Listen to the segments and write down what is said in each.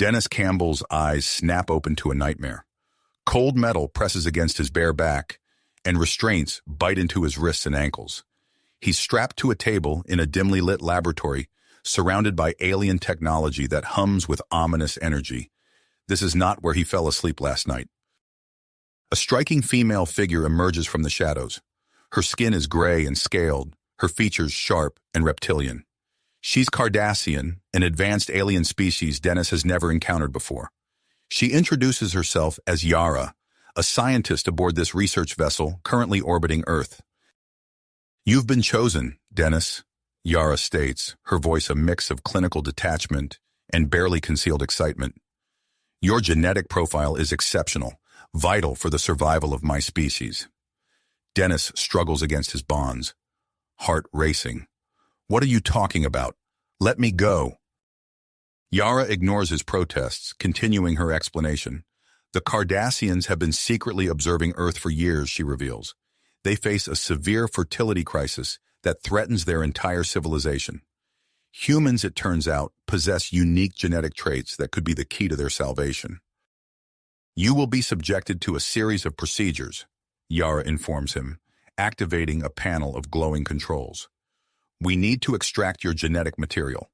Dennis Campbell's eyes snap open to a nightmare. Cold metal presses against his bare back, and restraints bite into his wrists and ankles. He's strapped to a table in a dimly lit laboratory, surrounded by alien technology that hums with ominous energy. This is not where he fell asleep last night. A striking female figure emerges from the shadows. Her skin is gray and scaled, her features sharp and reptilian. She's Cardassian, an advanced alien species Dennis has never encountered before. She introduces herself as Yara, a scientist aboard this research vessel currently orbiting Earth. "You've been chosen, Dennis," Yara states, her voice a mix of clinical detachment and barely concealed excitement. "Your genetic profile is exceptional, vital for the survival of my species." Dennis struggles against his bonds, heart racing. "What are you talking about? Let me go." Yara ignores his protests, continuing her explanation. "The Cardassians have been secretly observing Earth for years," she reveals. "They face a severe fertility crisis that threatens their entire civilization. Humans, it turns out, possess unique genetic traits that could be the key to their salvation. You will be subjected to a series of procedures," Yara informs him, activating a panel of glowing controls. "We need to extract your genetic material."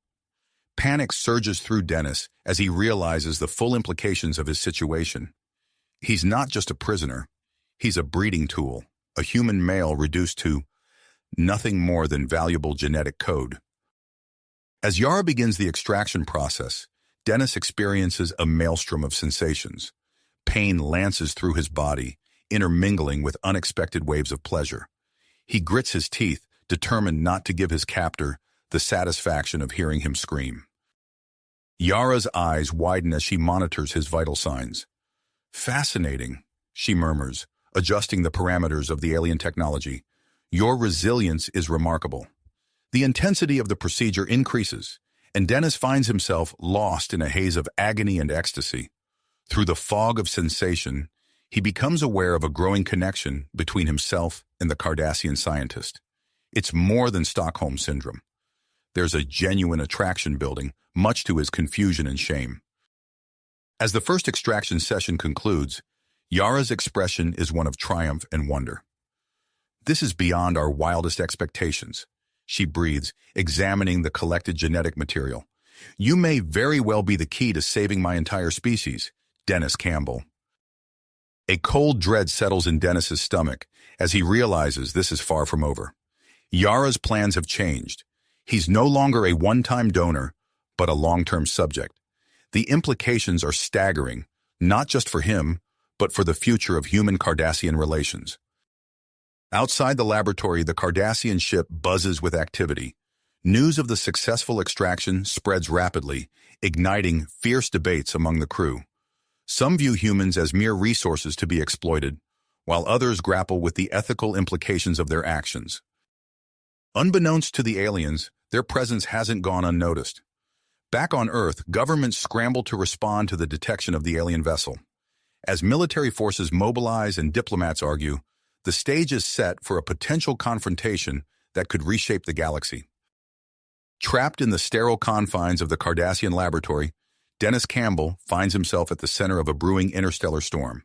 Panic surges through Dennis as he realizes the full implications of his situation. He's not just a prisoner. He's a breeding tool, a human male reduced to nothing more than valuable genetic code. As Yara begins the extraction process, Dennis experiences a maelstrom of sensations. Pain lances through his body, intermingling with unexpected waves of pleasure. He grits his teeth, determined not to give his captor the satisfaction of hearing him scream. Yara's eyes widen as she monitors his vital signs. "Fascinating," she murmurs, adjusting the parameters of the alien technology. "Your resilience is remarkable." The intensity of the procedure increases, and Dennis finds himself lost in a haze of agony and ecstasy. Through the fog of sensation, he becomes aware of a growing connection between himself and the Cardassian scientist. It's more than Stockholm Syndrome. There's a genuine attraction building, much to his confusion and shame. As the first extraction session concludes, Yara's expression is one of triumph and wonder. "This is beyond our wildest expectations," she breathes, examining the collected genetic material. "You may very well be the key to saving my entire species, Dennis Campbell." A cold dread settles in Dennis's stomach as he realizes this is far from over. Yara's plans have changed. He's no longer a one-time donor, but a long-term subject. The implications are staggering, not just for him, but for the future of human-Cardassian relations. Outside the laboratory, the Cardassian ship buzzes with activity. News of the successful extraction spreads rapidly, igniting fierce debates among the crew. Some view humans as mere resources to be exploited, while others grapple with the ethical implications of their actions. Unbeknownst to the aliens, their presence hasn't gone unnoticed. Back on Earth, governments scramble to respond to the detection of the alien vessel. As military forces mobilize and diplomats argue, the stage is set for a potential confrontation that could reshape the galaxy. Trapped in the sterile confines of the Cardassian laboratory, Dennis Campbell finds himself at the center of a brewing interstellar storm.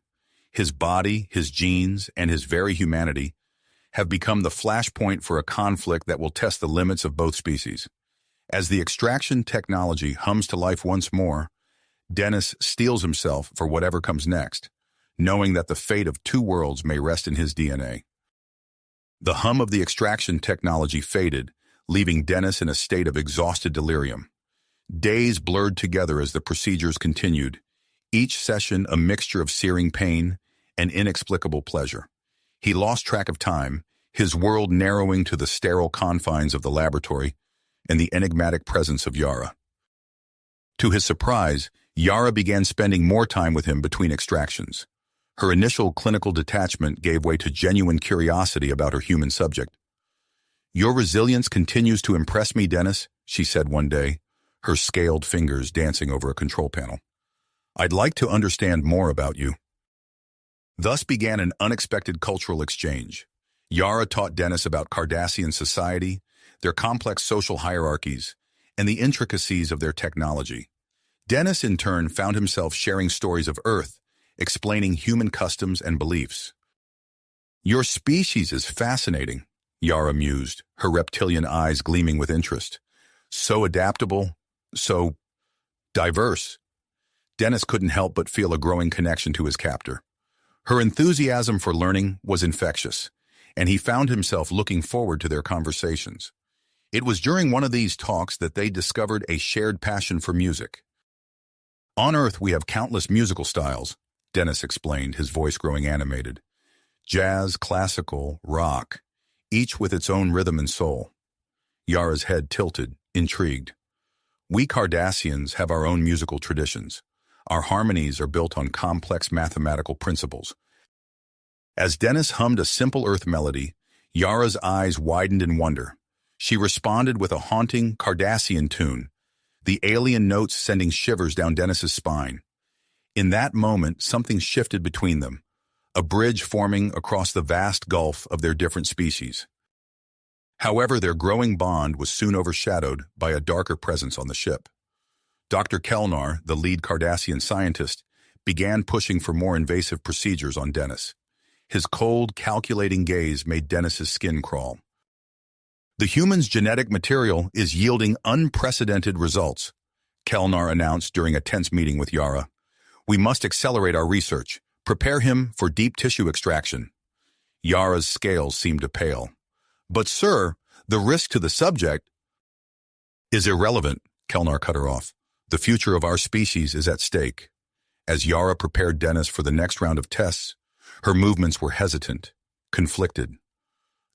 His body, his genes, and his very humanity have become the flashpoint for a conflict that will test the limits of both species. As the extraction technology hums to life once more, Dennis steels himself for whatever comes next, knowing that the fate of two worlds may rest in his DNA. The hum of the extraction technology faded, leaving Dennis in a state of exhausted delirium. Days blurred together as the procedures continued, each session a mixture of searing pain and inexplicable pleasure. He lost track of time, his world narrowing to the sterile confines of the laboratory and the enigmatic presence of Yara. To his surprise, Yara began spending more time with him between extractions. Her initial clinical detachment gave way to genuine curiosity about her human subject. "Your resilience continues to impress me, Dennis," she said one day, her scaled fingers dancing over a control panel. "I'd like to understand more about you." Thus began an unexpected cultural exchange. Yara taught Dennis about Cardassian society, their complex social hierarchies, and the intricacies of their technology. Dennis, in turn, found himself sharing stories of Earth, explaining human customs and beliefs. "Your species is fascinating," Yara mused, her reptilian eyes gleaming with interest. "So adaptable, so diverse." Dennis couldn't help but feel a growing connection to his captor. Her enthusiasm for learning was infectious, and he found himself looking forward to their conversations. It was during one of these talks that they discovered a shared passion for music. "On Earth, we have countless musical styles," Dennis explained, his voice growing animated. "Jazz, classical, rock, each with its own rhythm and soul." Yara's head tilted, intrigued. "We Cardassians have our own musical traditions. Our harmonies are built on complex mathematical principles." As Dennis hummed a simple Earth melody, Yara's eyes widened in wonder. She responded with a haunting Cardassian tune, the alien notes sending shivers down Dennis's spine. In that moment, something shifted between them, a bridge forming across the vast gulf of their different species. However, their growing bond was soon overshadowed by a darker presence on the ship. Dr. Kelnar, the lead Cardassian scientist, began pushing for more invasive procedures on Dennis. His cold, calculating gaze made Dennis's skin crawl. "The human's genetic material is yielding unprecedented results," Kelnar announced during a tense meeting with Yara. "We must accelerate our research, prepare him for deep tissue extraction." Yara's scales seemed to pale. "But sir, the risk to the subject—" "Is irrelevant," Kelnar cut her off. "The future of our species is at stake." As Yara prepared Dennis for the next round of tests, her movements were hesitant, conflicted.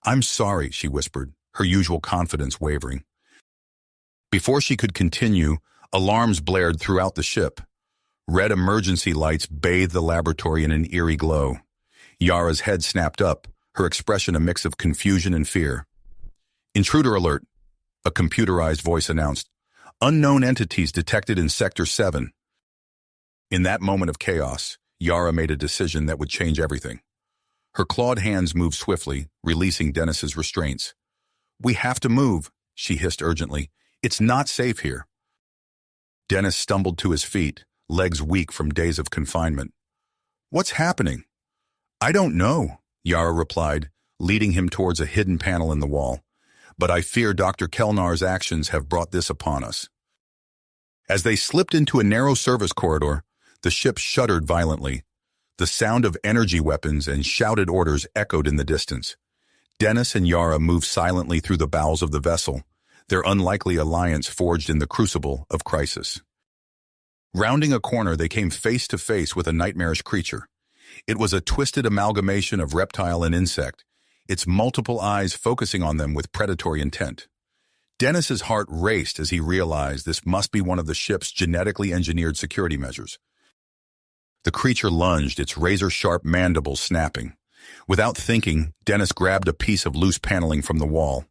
"I'm sorry," she whispered, her usual confidence wavering. Before she could continue, alarms blared throughout the ship. Red emergency lights bathed the laboratory in an eerie glow. Yara's head snapped up, her expression a mix of confusion and fear. "Intruder alert," a computerized voice announced. "Unknown entities detected in Sector 7. In that moment of chaos, Yara made a decision that would change everything. Her clawed hands moved swiftly, releasing Dennis's restraints. "We have to move," she hissed urgently. "It's not safe here." Dennis stumbled to his feet, legs weak from days of confinement. "What's happening?" "I don't know," Yara replied, leading him towards a hidden panel in the wall. "But I fear Dr. Kelnar's actions have brought this upon us." As they slipped into a narrow service corridor, the ship shuddered violently. The sound of energy weapons and shouted orders echoed in the distance. Dennis and Yara moved silently through the bowels of the vessel, their unlikely alliance forged in the crucible of crisis. Rounding a corner, they came face to face with a nightmarish creature. It was a twisted amalgamation of reptile and insect, its multiple eyes focusing on them with predatory intent. Dennis's heart raced as he realized this must be one of the ship's genetically engineered security measures. The creature lunged, its razor-sharp mandibles snapping. Without thinking, Dennis grabbed a piece of loose paneling from the wall.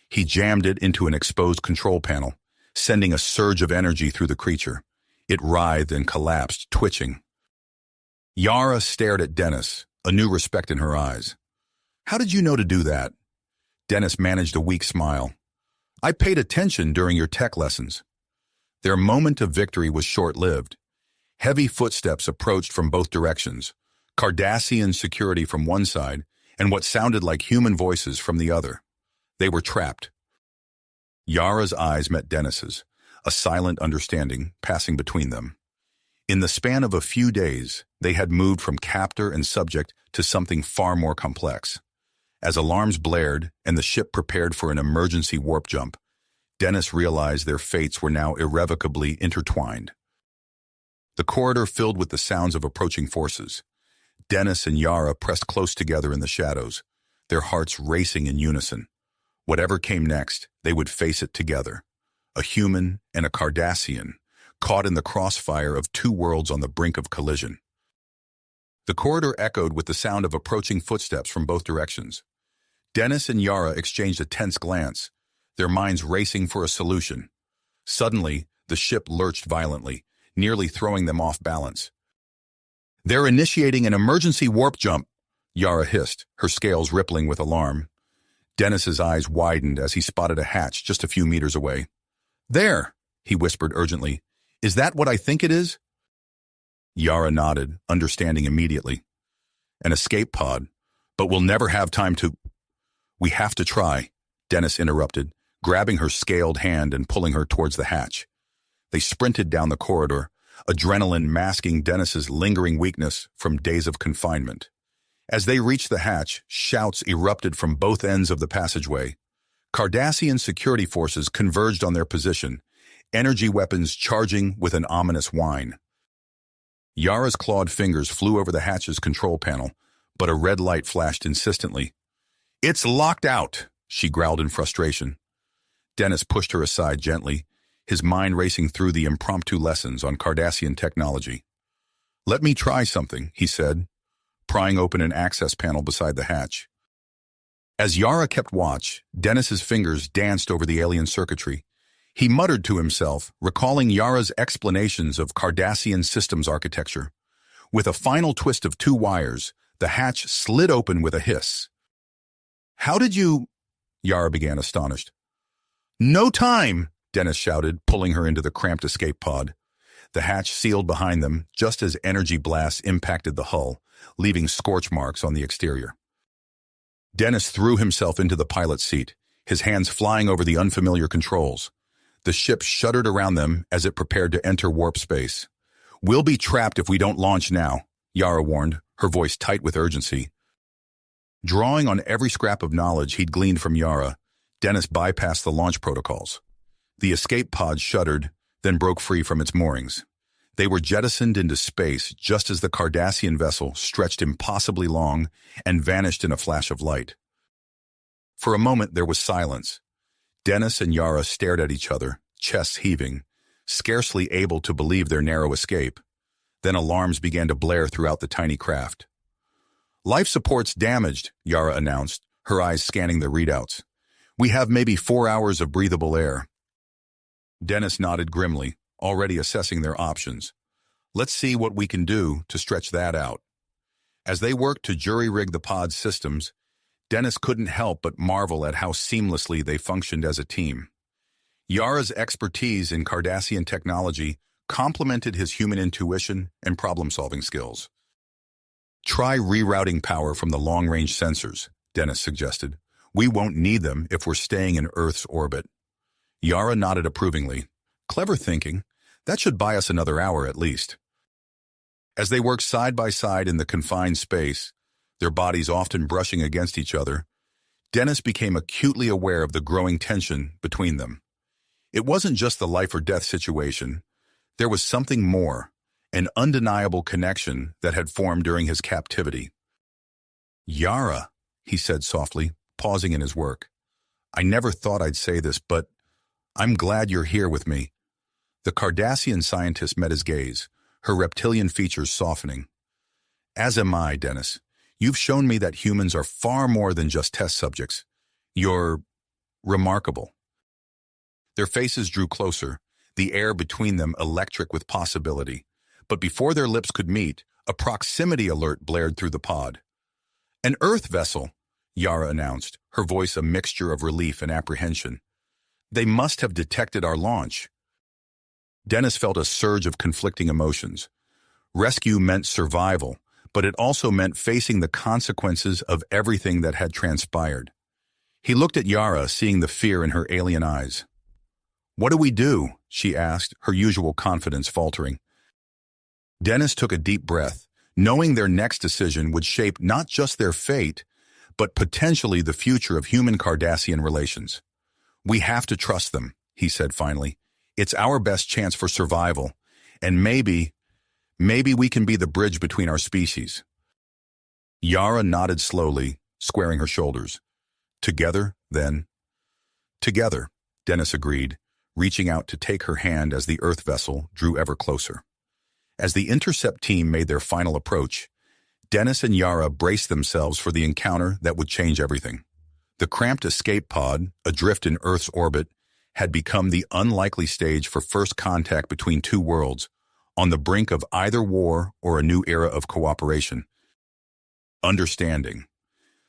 He jammed it into an exposed control panel, sending a surge of energy through the creature. It writhed and collapsed, twitching. Yara stared at Dennis, a new respect in her eyes. "How did you know to do that?" Dennis managed a weak smile. "I paid attention during your tech lessons." Their moment of victory was short-lived. Heavy footsteps approached from both directions, Cardassian security from one side and what sounded like human voices from the other. They were trapped. Yara's eyes met Dennis's, a silent understanding passing between them. In the span of a few days, they had moved from captor and subject to something far more complex. As alarms blared and the ship prepared for an emergency warp jump, Dennis realized their fates were now irrevocably intertwined. The corridor filled with the sounds of approaching forces. Dennis and Yara pressed close together in the shadows, their hearts racing in unison. Whatever came next, they would face it together. A human and a Cardassian, caught in the crossfire of two worlds on the brink of collision. The corridor echoed with the sound of approaching footsteps from both directions. Dennis and Yara exchanged a tense glance, their minds racing for a solution. Suddenly, the ship lurched violently, nearly throwing them off balance. "They're initiating an emergency warp jump," Yara hissed, her scales rippling with alarm. Dennis's eyes widened as he spotted a hatch just a few meters away. "There," he whispered urgently. Is that what I think it is? Yara nodded, understanding immediately. An escape pod, but we'll never have time to... We have to try, Dennis interrupted, grabbing her scaled hand and pulling her towards the hatch. They sprinted down the corridor, adrenaline masking Dennis's lingering weakness from days of confinement. As they reached the hatch, shouts erupted from both ends of the passageway. Cardassian security forces converged on their position, energy weapons charging with an ominous whine. Yara's clawed fingers flew over the hatch's control panel, but a red light flashed insistently. "It's locked out," she growled in frustration. Dennis pushed her aside gently, his mind racing through the impromptu lessons on Cardassian technology. "Let me try something," he said, prying open an access panel beside the hatch. As Yara kept watch, Dennis's fingers danced over the alien circuitry. He muttered to himself, recalling Yara's explanations of Cardassian systems architecture. With a final twist of 2 wires, the hatch slid open with a hiss. "How did you—" Yara began, astonished. "No time!" Dennis shouted, pulling her into the cramped escape pod. The hatch sealed behind them just as energy blasts impacted the hull, leaving scorch marks on the exterior. Dennis threw himself into the pilot's seat, his hands flying over the unfamiliar controls. The ship shuddered around them as it prepared to enter warp space. "We'll be trapped if we don't launch now," Yara warned, her voice tight with urgency. Drawing on every scrap of knowledge he'd gleaned from Yara, Dennis bypassed the launch protocols. The escape pod shuddered, then broke free from its moorings. They were jettisoned into space just as the Cardassian vessel stretched impossibly long and vanished in a flash of light. For a moment there was silence. Dennis and Yara stared at each other, chests heaving, scarcely able to believe their narrow escape. Then alarms began to blare throughout the tiny craft. "Life support's damaged," Yara announced, her eyes scanning the readouts. "We have maybe 4 hours of breathable air." Dennis nodded grimly, already assessing their options. "Let's see what we can do to stretch that out." As they worked to jury-rig the pod's systems, Dennis couldn't help but marvel at how seamlessly they functioned as a team. Yara's expertise in Cardassian technology complemented his human intuition and problem-solving skills. "Try rerouting power from the long-range sensors," Dennis suggested. "We won't need them if we're staying in Earth's orbit." Yara nodded approvingly. "Clever thinking. That should buy us another hour at least." As they worked side by side in the confined space, their bodies often brushing against each other, Dennis became acutely aware of the growing tension between them. It wasn't just the life-or-death situation. There was something more, an undeniable connection that had formed during his captivity. "Yara," he said softly, pausing in his work. "I never thought I'd say this, but I'm glad you're here with me." The Cardassian scientist met his gaze, her reptilian features softening. "As am I, Dennis. You've shown me that humans are far more than just test subjects. You're remarkable." Their faces drew closer, the air between them electric with possibility. But before their lips could meet, a proximity alert blared through the pod. "An Earth vessel," Yara announced, her voice a mixture of relief and apprehension. "They must have detected our launch." Dennis felt a surge of conflicting emotions. Rescue meant survival, but it also meant facing the consequences of everything that had transpired. He looked at Yara, seeing the fear in her alien eyes. "What do we do?" she asked, her usual confidence faltering. Dennis took a deep breath, knowing their next decision would shape not just their fate, but potentially the future of human-Cardassian relations. "We have to trust them," he said finally. "It's our best chance for survival, and maybe we can be the bridge between our species." Yara nodded slowly, squaring her shoulders. "Together, then?" "Together," Dennis agreed, reaching out to take her hand as the Earth vessel drew ever closer. As the intercept team made their final approach, Dennis and Yara braced themselves for the encounter that would change everything. The cramped escape pod, adrift in Earth's orbit, had become the unlikely stage for first contact between two worlds, on the brink of either war or a new era of cooperation. Understanding.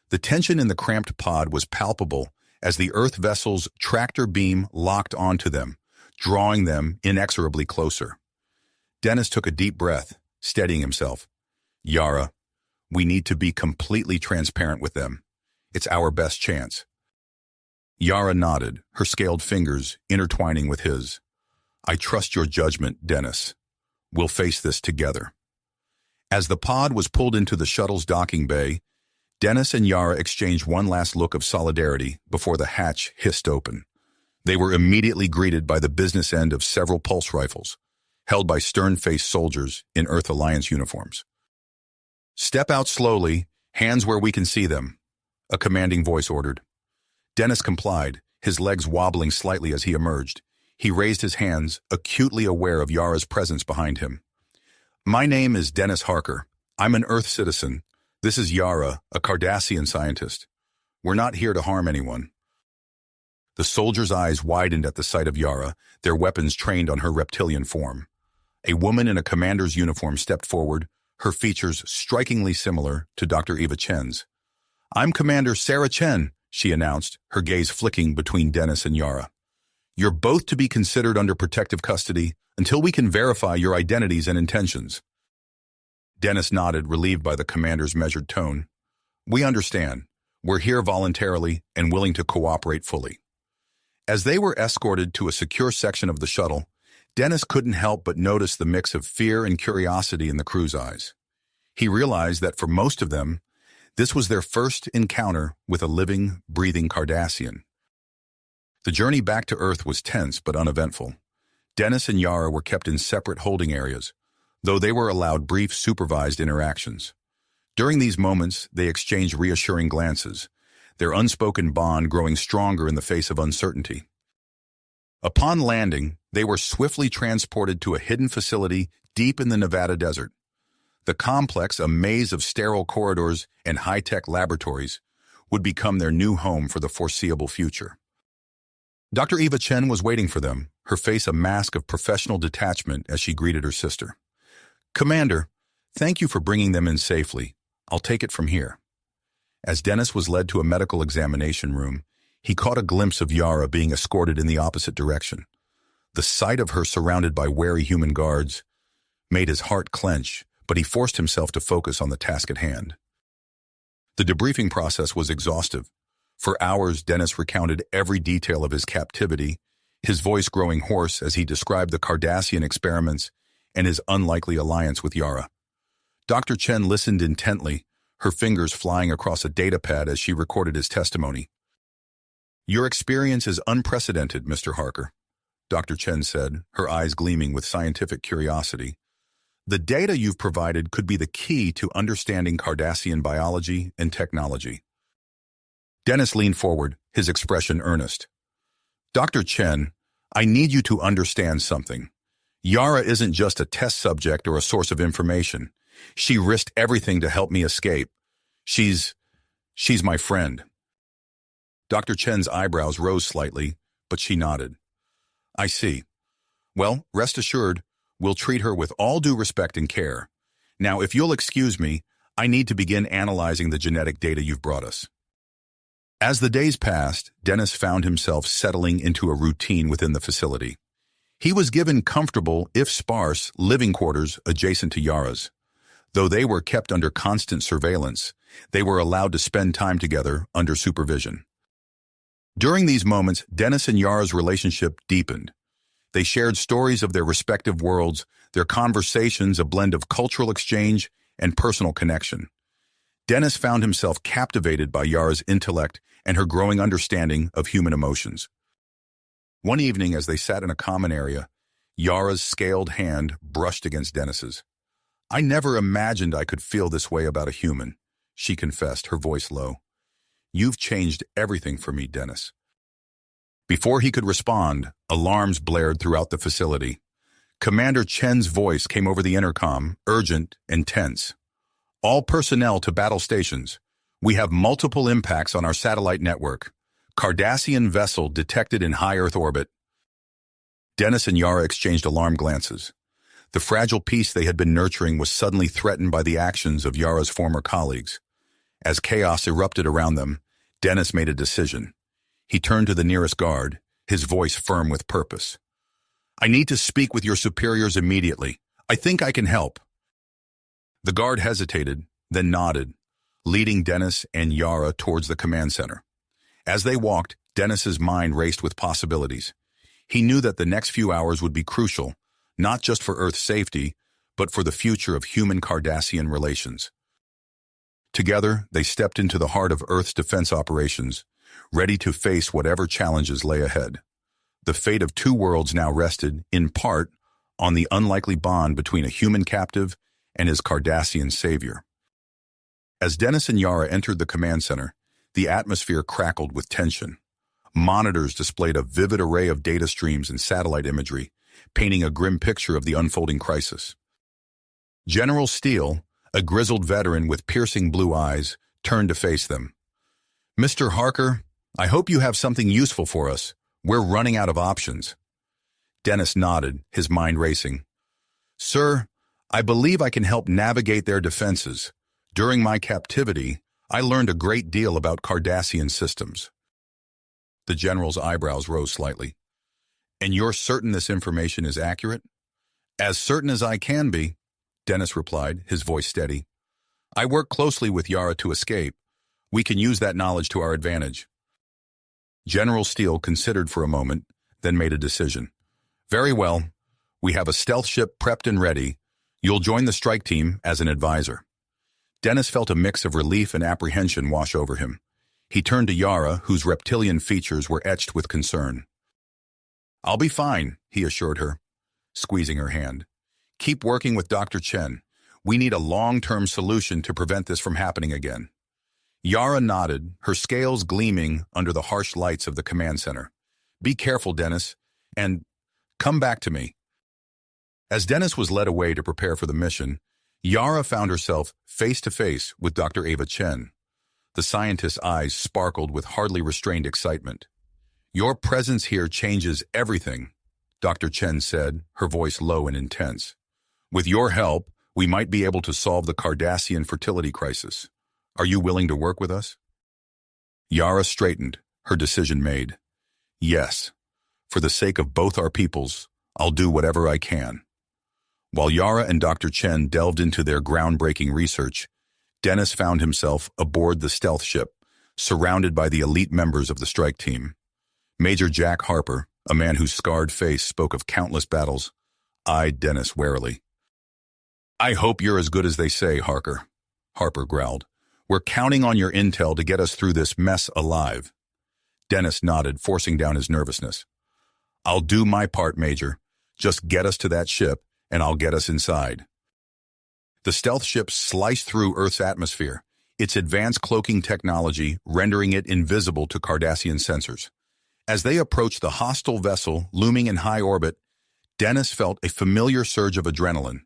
The tension in the cramped pod was palpable as the Earth vessel's tractor beam locked onto them, drawing them inexorably closer. Dennis took a deep breath, steadying himself. Yara, we need to be completely transparent with them. It's our best chance. Yara nodded, her scaled fingers intertwining with his. I trust your judgment, Dennis. We'll face this together. As the pod was pulled into the shuttle's docking bay, Dennis and Yara exchanged one last look of solidarity before the hatch hissed open. They were immediately greeted by the business end of several pulse rifles, held by stern-faced soldiers in Earth Alliance uniforms. Step out slowly, hands where we can see them, a commanding voice ordered. Dennis complied, his legs wobbling slightly as he emerged. He raised his hands, acutely aware of Yara's presence behind him. My name is Dennis Harker. I'm an Earth citizen. This is Yara, a Cardassian scientist. We're not here to harm anyone. The soldier's eyes widened at the sight of Yara, their weapons trained on her reptilian form. A woman in a commander's uniform stepped forward, her features strikingly similar to Dr. Eva Chen's. I'm Commander Sarah Chen, she announced, her gaze flicking between Dennis and Yara. You're both to be considered under protective custody until we can verify your identities and intentions. Dennis nodded, relieved by the commander's measured tone. We understand. We're here voluntarily and willing to cooperate fully. As they were escorted to a secure section of the shuttle, Dennis couldn't help but notice the mix of fear and curiosity in the crew's eyes. He realized that for most of them, this was their first encounter with a living, breathing Cardassian. The journey back to Earth was tense but uneventful. Dennis and Yara were kept in separate holding areas, though they were allowed brief supervised interactions. During these moments, they exchanged reassuring glances, their unspoken bond growing stronger in the face of uncertainty. Upon landing, they were swiftly transported to a hidden facility deep in the Nevada desert. The complex, a maze of sterile corridors and high-tech laboratories, would become their new home for the foreseeable future. Dr. Eva Chen was waiting for them, her face a mask of professional detachment as she greeted her sister. Commander, thank you for bringing them in safely. I'll take it from here. As Dennis was led to a medical examination room, he caught a glimpse of Yara being escorted in the opposite direction. The sight of her surrounded by wary human guards made his heart clench, but he forced himself to focus on the task at hand. The debriefing process was exhaustive. For hours, Dennis recounted every detail of his captivity, his voice growing hoarse as he described the Cardassian experiments and his unlikely alliance with Yara. Dr. Chen listened intently, her fingers flying across a datapad as she recorded his testimony. Your experience is unprecedented, Mr. Harker, Dr. Chen said, her eyes gleaming with scientific curiosity. The data you've provided could be the key to understanding Cardassian biology and technology. Dennis leaned forward, his expression earnest. Dr. Chen, I need you to understand something. Yara isn't just a test subject or a source of information. She risked everything to help me escape. She's my friend. Dr. Chen's eyebrows rose slightly, but she nodded. I see. Well, rest assured, we'll treat her with all due respect and care. Now, if you'll excuse me, I need to begin analyzing the genetic data you've brought us. As the days passed, Dennis found himself settling into a routine within the facility. He was given comfortable, if sparse, living quarters adjacent to Yara's. Though they were kept under constant surveillance, they were allowed to spend time together under supervision. During these moments, Dennis and Yara's relationship deepened. They shared stories of their respective worlds, their conversations a blend of cultural exchange and personal connection. Dennis found himself captivated by Yara's intellect and her growing understanding of human emotions. One evening, as they sat in a common area, Yara's scaled hand brushed against Dennis's. I never imagined I could feel this way about a human, she confessed, her voice low. You've changed everything for me, Dennis. Before he could respond, alarms blared throughout the facility. Commander Chen's voice came over the intercom, urgent and tense. All personnel to battle stations. We have multiple impacts on our satellite network. Cardassian vessel detected in high Earth orbit. Dennis and Yara exchanged alarm glances. The fragile peace they had been nurturing was suddenly threatened by the actions of Yara's former colleagues. As chaos erupted around them, Dennis made a decision. He turned to the nearest guard, his voice firm with purpose. I need to speak with your superiors immediately. I think I can help. The guard hesitated, then nodded, leading Dennis and Yara towards the command center. As they walked, Dennis's mind raced with possibilities. He knew that the next few hours would be crucial, not just for Earth's safety, but for the future of human-Cardassian relations. Together, they stepped into the heart of Earth's defense operations, ready to face whatever challenges lay ahead. The fate of two worlds now rested, in part, on the unlikely bond between a human captive and his Cardassian savior. As Dennis and Yara entered the command center, the atmosphere crackled with tension. Monitors displayed a vivid array of data streams and satellite imagery, painting a grim picture of the unfolding crisis. General Steele, a grizzled veteran with piercing blue eyes, turned to face them. "Mr. Harker, I hope you have something useful for us. We're running out of options." Dennis nodded, his mind racing. "Sir, I believe I can help navigate their defenses. During my captivity, I learned a great deal about Cardassian systems." The general's eyebrows rose slightly. "And you're certain this information is accurate?" "As certain as I can be," Dennis replied, his voice steady. "I work closely with Yara to escape. We can use that knowledge to our advantage." General Steele considered for a moment, then made a decision. "Very well. We have a stealth ship prepped and ready. You'll join the strike team as an advisor." Dennis felt a mix of relief and apprehension wash over him. He turned to Yara, whose reptilian features were etched with concern. "I'll be fine," he assured her, squeezing her hand. "Keep working with Dr. Chen. We need a long-term solution to prevent this from happening again." Yara nodded, her scales gleaming under the harsh lights of the command center. "Be careful, Dennis, and come back to me." As Dennis was led away to prepare for the mission, Yara found herself face-to-face with Dr. Ava Chen. The scientist's eyes sparkled with hardly restrained excitement. "Your presence here changes everything," Dr. Chen said, her voice low and intense. "With your help, we might be able to solve the Cardassian fertility crisis. Are you willing to work with us?" Yara straightened, her decision made. "Yes. For the sake of both our peoples, I'll do whatever I can." While Yara and Dr. Chen delved into their groundbreaking research, Dennis found himself aboard the stealth ship, surrounded by the elite members of the strike team. Major Jack Harper, a man whose scarred face spoke of countless battles, eyed Dennis warily. "I hope you're as good as they say, Harker," Harper growled. "We're counting on your intel to get us through this mess alive." Dennis nodded, forcing down his nervousness. "I'll do my part, Major. Just get us to that ship, and I'll get us inside." The stealth ship sliced through Earth's atmosphere, its advanced cloaking technology rendering it invisible to Cardassian sensors. As they approached the hostile vessel looming in high orbit, Dennis felt a familiar surge of adrenaline.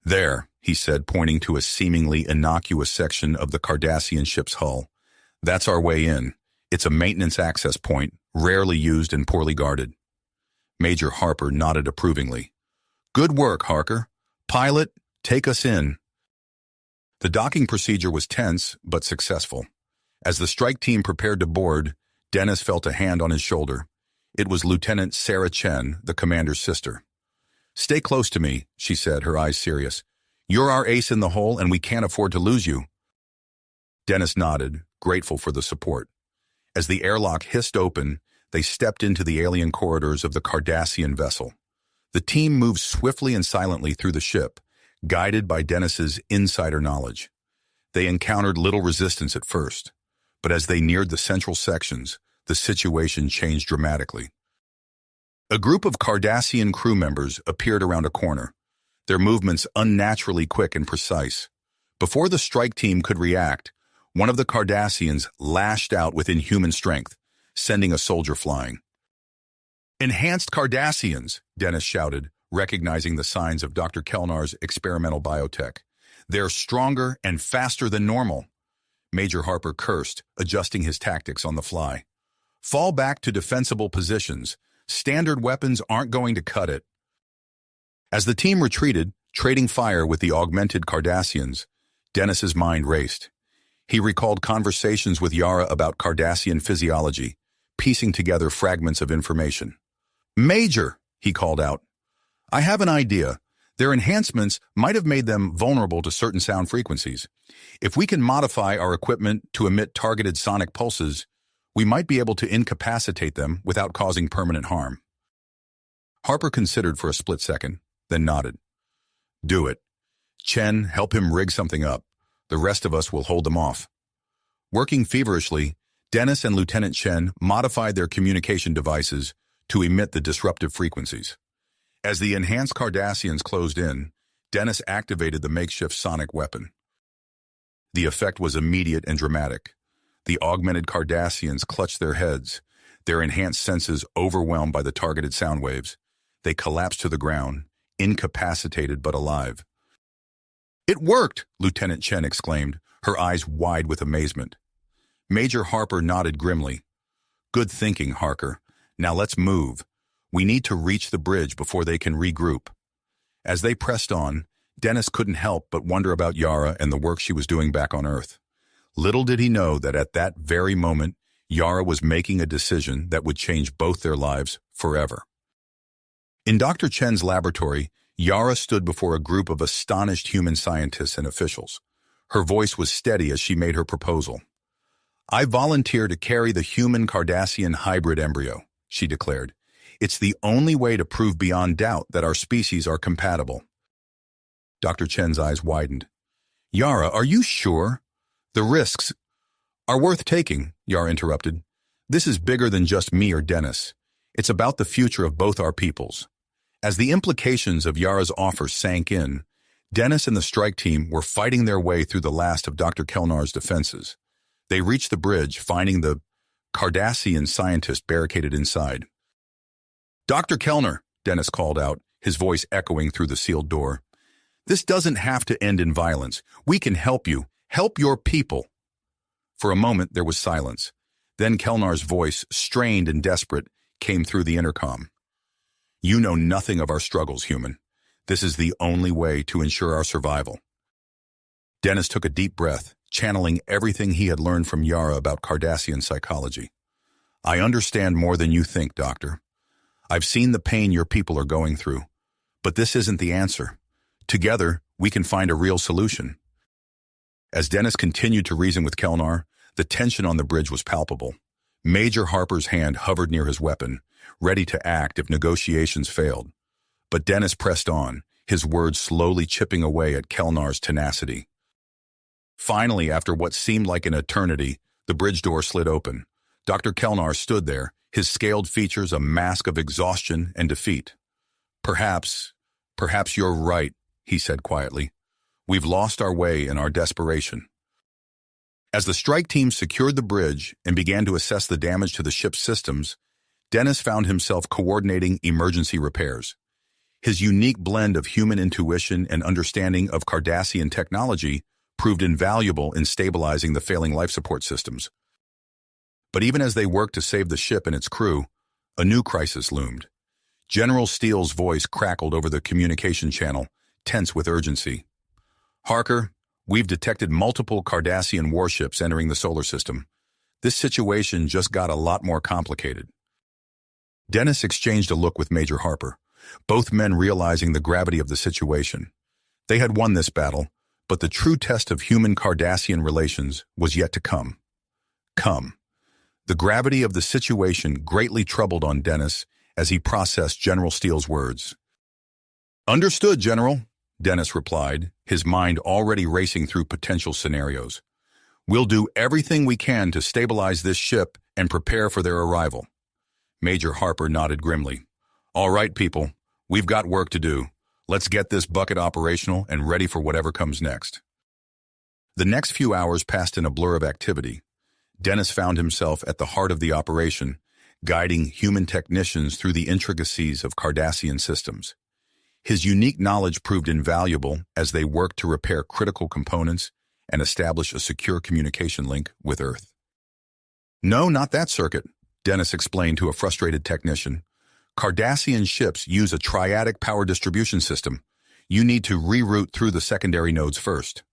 "There," he said, pointing to a seemingly innocuous section of the Cardassian ship's hull. "That's our way in. It's a maintenance access point, rarely used and poorly guarded." Major Harper nodded approvingly. "Good work, Harker. Pilot, take us in." The docking procedure was tense, but successful. As the strike team prepared to board, Dennis felt a hand on his shoulder. It was Lieutenant Sarah Chen, the commander's sister. "Stay close to me," she said, her eyes serious. "You're our ace in the hole, and we can't afford to lose you." Dennis nodded, grateful for the support. As the airlock hissed open, they stepped into the alien corridors of the Cardassian vessel. The team moved swiftly and silently through the ship, guided by Dennis's insider knowledge. They encountered little resistance at first, but as they neared the central sections, the situation changed dramatically. A group of Cardassian crew members appeared around a corner, their movements unnaturally quick and precise. Before the strike team could react, one of the Cardassians lashed out with inhuman strength, sending a soldier flying. "Enhanced Cardassians," Dennis shouted, recognizing the signs of Dr. Kelnar's experimental biotech. "They're stronger and faster than normal." Major Harper cursed, adjusting his tactics on the fly. "Fall back to defensible positions. Standard weapons aren't going to cut it." As the team retreated, trading fire with the augmented Cardassians, Dennis's mind raced. He recalled conversations with Yara about Cardassian physiology, piecing together fragments of information. "Major," he called out, "I have an idea. Their enhancements might have made them vulnerable to certain sound frequencies. If we can modify our equipment to emit targeted sonic pulses, we might be able to incapacitate them without causing permanent harm. Harper considered for a split second, then nodded. Do it. Chen, help him rig something up. The rest of us will hold them off. Working feverishly, Dennis and Lieutenant Chen modified their communication devices to emit the disruptive frequencies. As the enhanced Cardassians closed in, Dennis activated the makeshift sonic weapon. The effect was immediate and dramatic. The augmented Cardassians clutched their heads, their enhanced senses overwhelmed by the targeted sound waves. They collapsed to the ground, incapacitated but alive. "It worked!" Lieutenant Chen exclaimed, her eyes wide with amazement. Major Harper nodded grimly. "Good thinking, Harker. Now let's move. We need to reach the bridge before they can regroup." As they pressed on, Dennis couldn't help but wonder about Yara and the work she was doing back on Earth. Little did he know that at that very moment, Yara was making a decision that would change both their lives forever. In Dr. Chen's laboratory, Yara stood before a group of astonished human scientists and officials. Her voice was steady as she made her proposal. "I volunteer to carry the human Cardassian hybrid embryo," she declared. "It's the only way to prove beyond doubt that our species are compatible." Dr. Chen's eyes widened. "Yara, are you sure? The risks are worth taking," Yara interrupted. "This is bigger than just me or Dennis. It's about the future of both our peoples." As the implications of Yara's offer sank in, Dennis and the strike team were fighting their way through the last of Dr. Kelnar's defenses. They reached the bridge, finding the Cardassian scientist barricaded inside. "Dr. Kellner," Dennis called out, his voice echoing through the sealed door. "This doesn't have to end in violence. We can help you. Help your people." For a moment, there was silence. Then Kelnar's voice, strained and desperate, came through the intercom. "You know nothing of our struggles, human. This is the only way to ensure our survival." Dennis took a deep breath, channeling everything he had learned from Yara about Cardassian psychology. "I understand more than you think, Doctor. I've seen the pain your people are going through. But this isn't the answer. Together, we can find a real solution." As Dennis continued to reason with Kelnar, the tension on the bridge was palpable. Major Harper's hand hovered near his weapon, ready to act if negotiations failed. But Dennis pressed on, his words slowly chipping away at Kelnar's tenacity. Finally, after what seemed like an eternity, the bridge door slid open. Dr. Kelnar stood there, his scaled features a mask of exhaustion and defeat. Perhaps you're right," he said quietly. "We've lost our way in our desperation." As the strike team secured the bridge and began to assess the damage to the ship's systems, Dennis found himself coordinating emergency repairs. His unique blend of human intuition and understanding of Cardassian technology proved invaluable in stabilizing the failing life support systems. But even as they worked to save the ship and its crew, a new crisis loomed. General Steele's voice crackled over the communication channel, tense with urgency. "Harker, we've detected multiple Cardassian warships entering the solar system. This situation just got a lot more complicated." Dennis exchanged a look with Major Harper, both men realizing the gravity of the situation. They had won this battle, but the true test of human Cardassian relations was yet to come. The gravity of the situation greatly troubled on Dennis as he processed General Steele's words. "Understood, General," Dennis replied, his mind already racing through potential scenarios. "We'll do everything we can to stabilize this ship and prepare for their arrival." Major Harper nodded grimly. "All right, people, we've got work to do. Let's get this bucket operational and ready for whatever comes next." The next few hours passed in a blur of activity. Dennis found himself at the heart of the operation, guiding human technicians through the intricacies of Cardassian systems. His unique knowledge proved invaluable as they worked to repair critical components and establish a secure communication link with Earth. "No, not that circuit," Dennis explained to a frustrated technician. "Cardassian ships use a triadic power distribution system. You need to reroute through the secondary nodes first."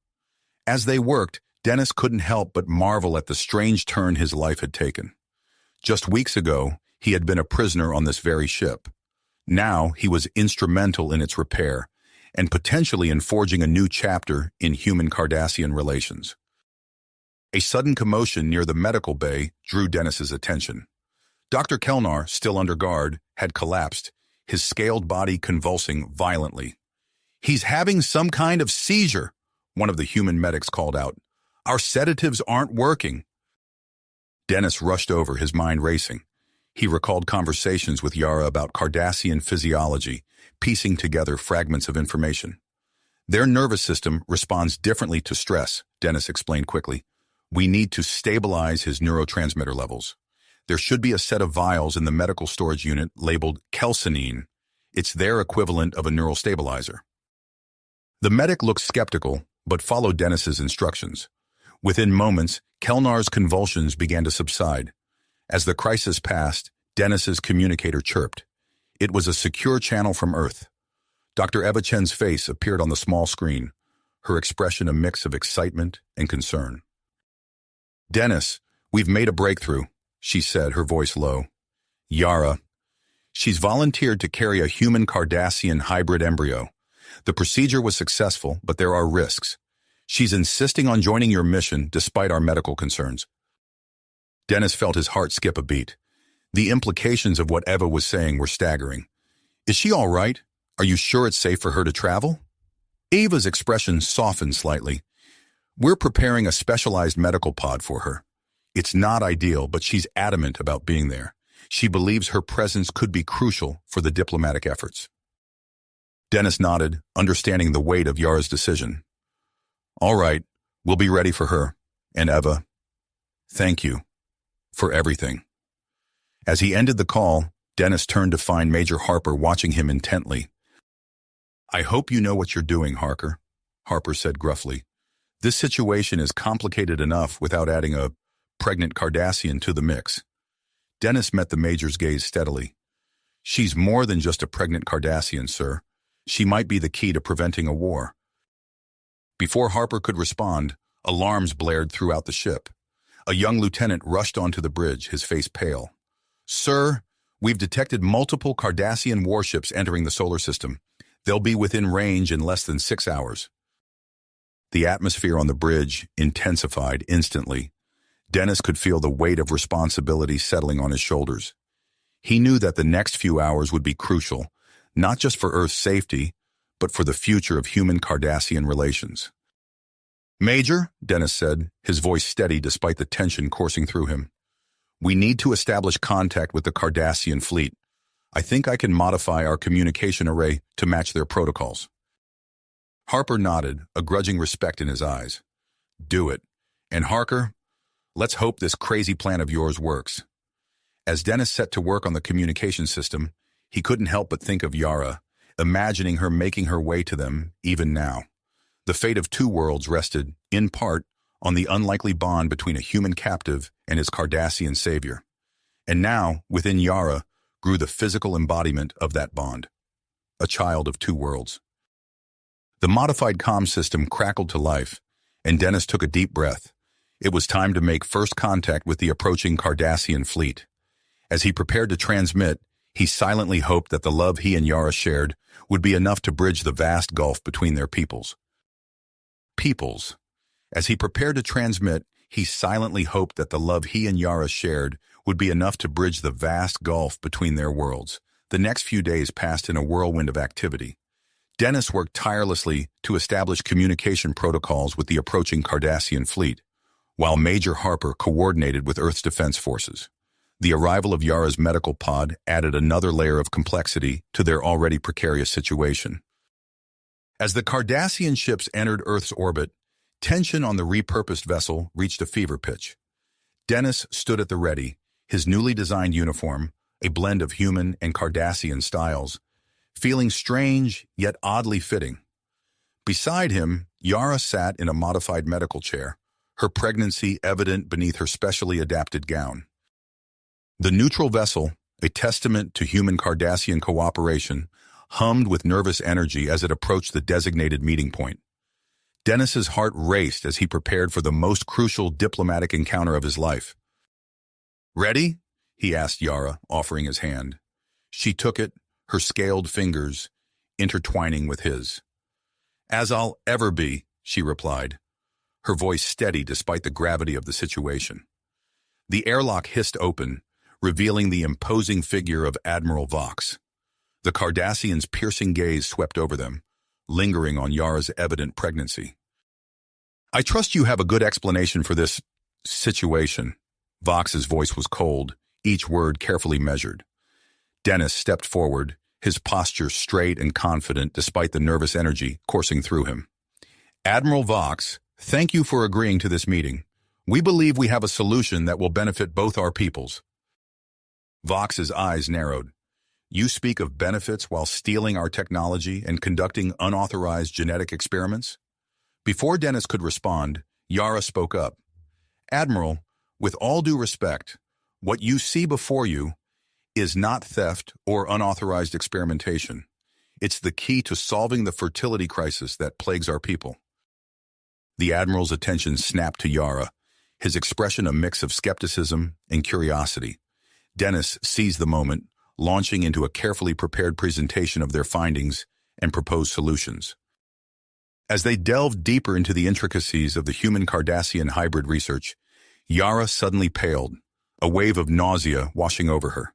As they worked, Dennis couldn't help but marvel at the strange turn his life had taken. Just weeks ago, he had been a prisoner on this very ship. Now he was instrumental in its repair, and potentially in forging a new chapter in human-Cardassian relations. A sudden commotion near the medical bay drew Dennis's attention. Dr. Kelnar, still under guard, had collapsed, his scaled body convulsing violently. "He's having some kind of seizure," one of the human medics called out. "Our sedatives aren't working." Dennis rushed over, his mind racing. He recalled conversations with Yara about Cardassian physiology, piecing together fragments of information. "Their nervous system responds differently to stress," Dennis explained quickly. "We need to stabilize his neurotransmitter levels. There should be a set of vials in the medical storage unit labeled calcinine. It's their equivalent of a neural stabilizer." The medic looked skeptical, but followed Dennis's instructions. Within moments, Kelnar's convulsions began to subside. As the crisis passed, Dennis's communicator chirped. It was a secure channel from Earth. Dr. Eva Chen's face appeared on the small screen, her expression a mix of excitement and concern. "Dennis, we've made a breakthrough," she said, her voice low. "Yara. She's volunteered to carry a human Cardassian hybrid embryo. The procedure was successful, but there are risks. She's insisting on joining your mission despite our medical concerns." Dennis felt his heart skip a beat. The implications of what Eva was saying were staggering. "Is she all right? Are you sure it's safe for her to travel?" Eva's expression softened slightly. "We're preparing a specialized medical pod for her. It's not ideal, but she's adamant about being there. She believes her presence could be crucial for the diplomatic efforts." Dennis nodded, understanding the weight of Yara's decision. "All right, we'll be ready for her. And Eva, thank you for everything." As he ended the call, Dennis turned to find Major Harper watching him intently. "I hope you know what you're doing, Harker," Harper said gruffly. "This situation is complicated enough without adding a pregnant Cardassian to the mix." Dennis met the Major's gaze steadily. "She's more than just a pregnant Cardassian, sir. She might be the key to preventing a war." Before Harper could respond, alarms blared throughout the ship. A young lieutenant rushed onto the bridge, his face pale. "Sir, we've detected multiple Cardassian warships entering the solar system. They'll be within range in less than 6 hours." The atmosphere on the bridge intensified instantly. Dennis could feel the weight of responsibility settling on his shoulders. He knew that the next few hours would be crucial, not just for Earth's safety, but for the future of human-Cardassian relations. "Major," Dennis said, his voice steady despite the tension coursing through him. "We need to establish contact with the Cardassian fleet. I think I can modify our communication array to match their protocols." Harper nodded, a grudging respect in his eyes. "Do it. And Harker, let's hope this crazy plan of yours works." As Dennis set to work on the communication system, he couldn't help but think of Yara, imagining her making her way to them even now. The fate of two worlds rested, in part, on the unlikely bond between a human captive and his Cardassian savior. And now, within Yara, grew the physical embodiment of that bond. A child of two worlds. The modified comm system crackled to life, and Dennis took a deep breath. It was time to make first contact with the approaching Cardassian fleet. As he prepared to transmit, he silently hoped that the love he and Yara shared would be enough to bridge the vast gulf between their peoples. As he prepared to transmit, he silently hoped that the love he and Yara shared would be enough to bridge the vast gulf between their worlds. The next few days passed in a whirlwind of activity. Dennis worked tirelessly to establish communication protocols with the approaching Cardassian fleet, while Major Harper coordinated with Earth's defense forces. The arrival of Yara's medical pod added another layer of complexity to their already precarious situation. As the Cardassian ships entered Earth's orbit, tension on the repurposed vessel reached a fever pitch. Dennis stood at the ready, his newly designed uniform, a blend of human and Cardassian styles, feeling strange yet oddly fitting. Beside him, Yara sat in a modified medical chair, her pregnancy evident beneath her specially adapted gown. The neutral vessel, a testament to human Cardassian cooperation, hummed with nervous energy as it approached the designated meeting point. Dennis's heart raced as he prepared for the most crucial diplomatic encounter of his life. "Ready?" he asked Yara, offering his hand. She took it, her scaled fingers intertwining with his. As I'll ever be, she replied, her voice steady despite the gravity of the situation. The airlock hissed open, revealing the imposing figure of Admiral Vox. The Cardassian's piercing gaze swept over them, lingering on Yara's evident pregnancy. I trust you have a good explanation for this situation. Vox's voice was cold, each word carefully measured. Dennis stepped forward, his posture straight and confident despite the nervous energy coursing through him. Admiral Vox, thank you for agreeing to this meeting. We believe we have a solution that will benefit both our peoples. Vox's eyes narrowed. You speak of benefits while stealing our technology and conducting unauthorized genetic experiments? Before Dennis could respond, Yara spoke up. Admiral, with all due respect, what you see before you is not theft or unauthorized experimentation. It's the key to solving the fertility crisis that plagues our people. The Admiral's attention snapped to Yara, his expression a mix of skepticism and curiosity. Dennis seized the moment, launching into a carefully prepared presentation of their findings and proposed solutions. As they delved deeper into the intricacies of the human-Cardassian hybrid research, Yara suddenly paled, a wave of nausea washing over her.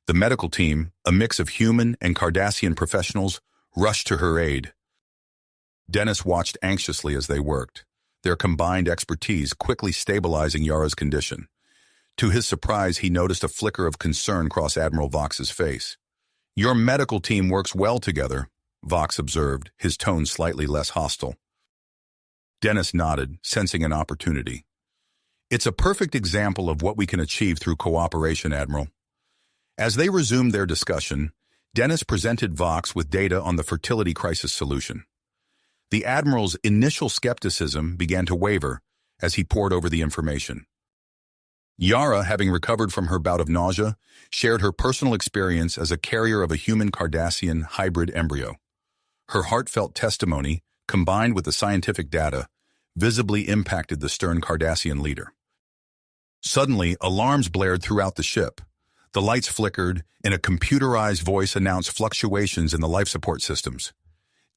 The medical team, a mix of human and Cardassian professionals, rushed to her aid. Dennis watched anxiously as they worked, their combined expertise quickly stabilizing Yara's condition. To his surprise, he noticed a flicker of concern cross Admiral Vox's face. Your medical team works well together, Vox observed, his tone slightly less hostile. Dennis nodded, sensing an opportunity. It's a perfect example of what we can achieve through cooperation, Admiral. As they resumed their discussion, Dennis presented Vox with data on the fertility crisis solution. The Admiral's initial skepticism began to waver as he pored over the information. Yara, having recovered from her bout of nausea, shared her personal experience as a carrier of a human Cardassian hybrid embryo. Her heartfelt testimony, combined with the scientific data, visibly impacted the stern Cardassian leader. Suddenly, alarms blared throughout the ship. The lights flickered, and a computerized voice announced fluctuations in the life support systems.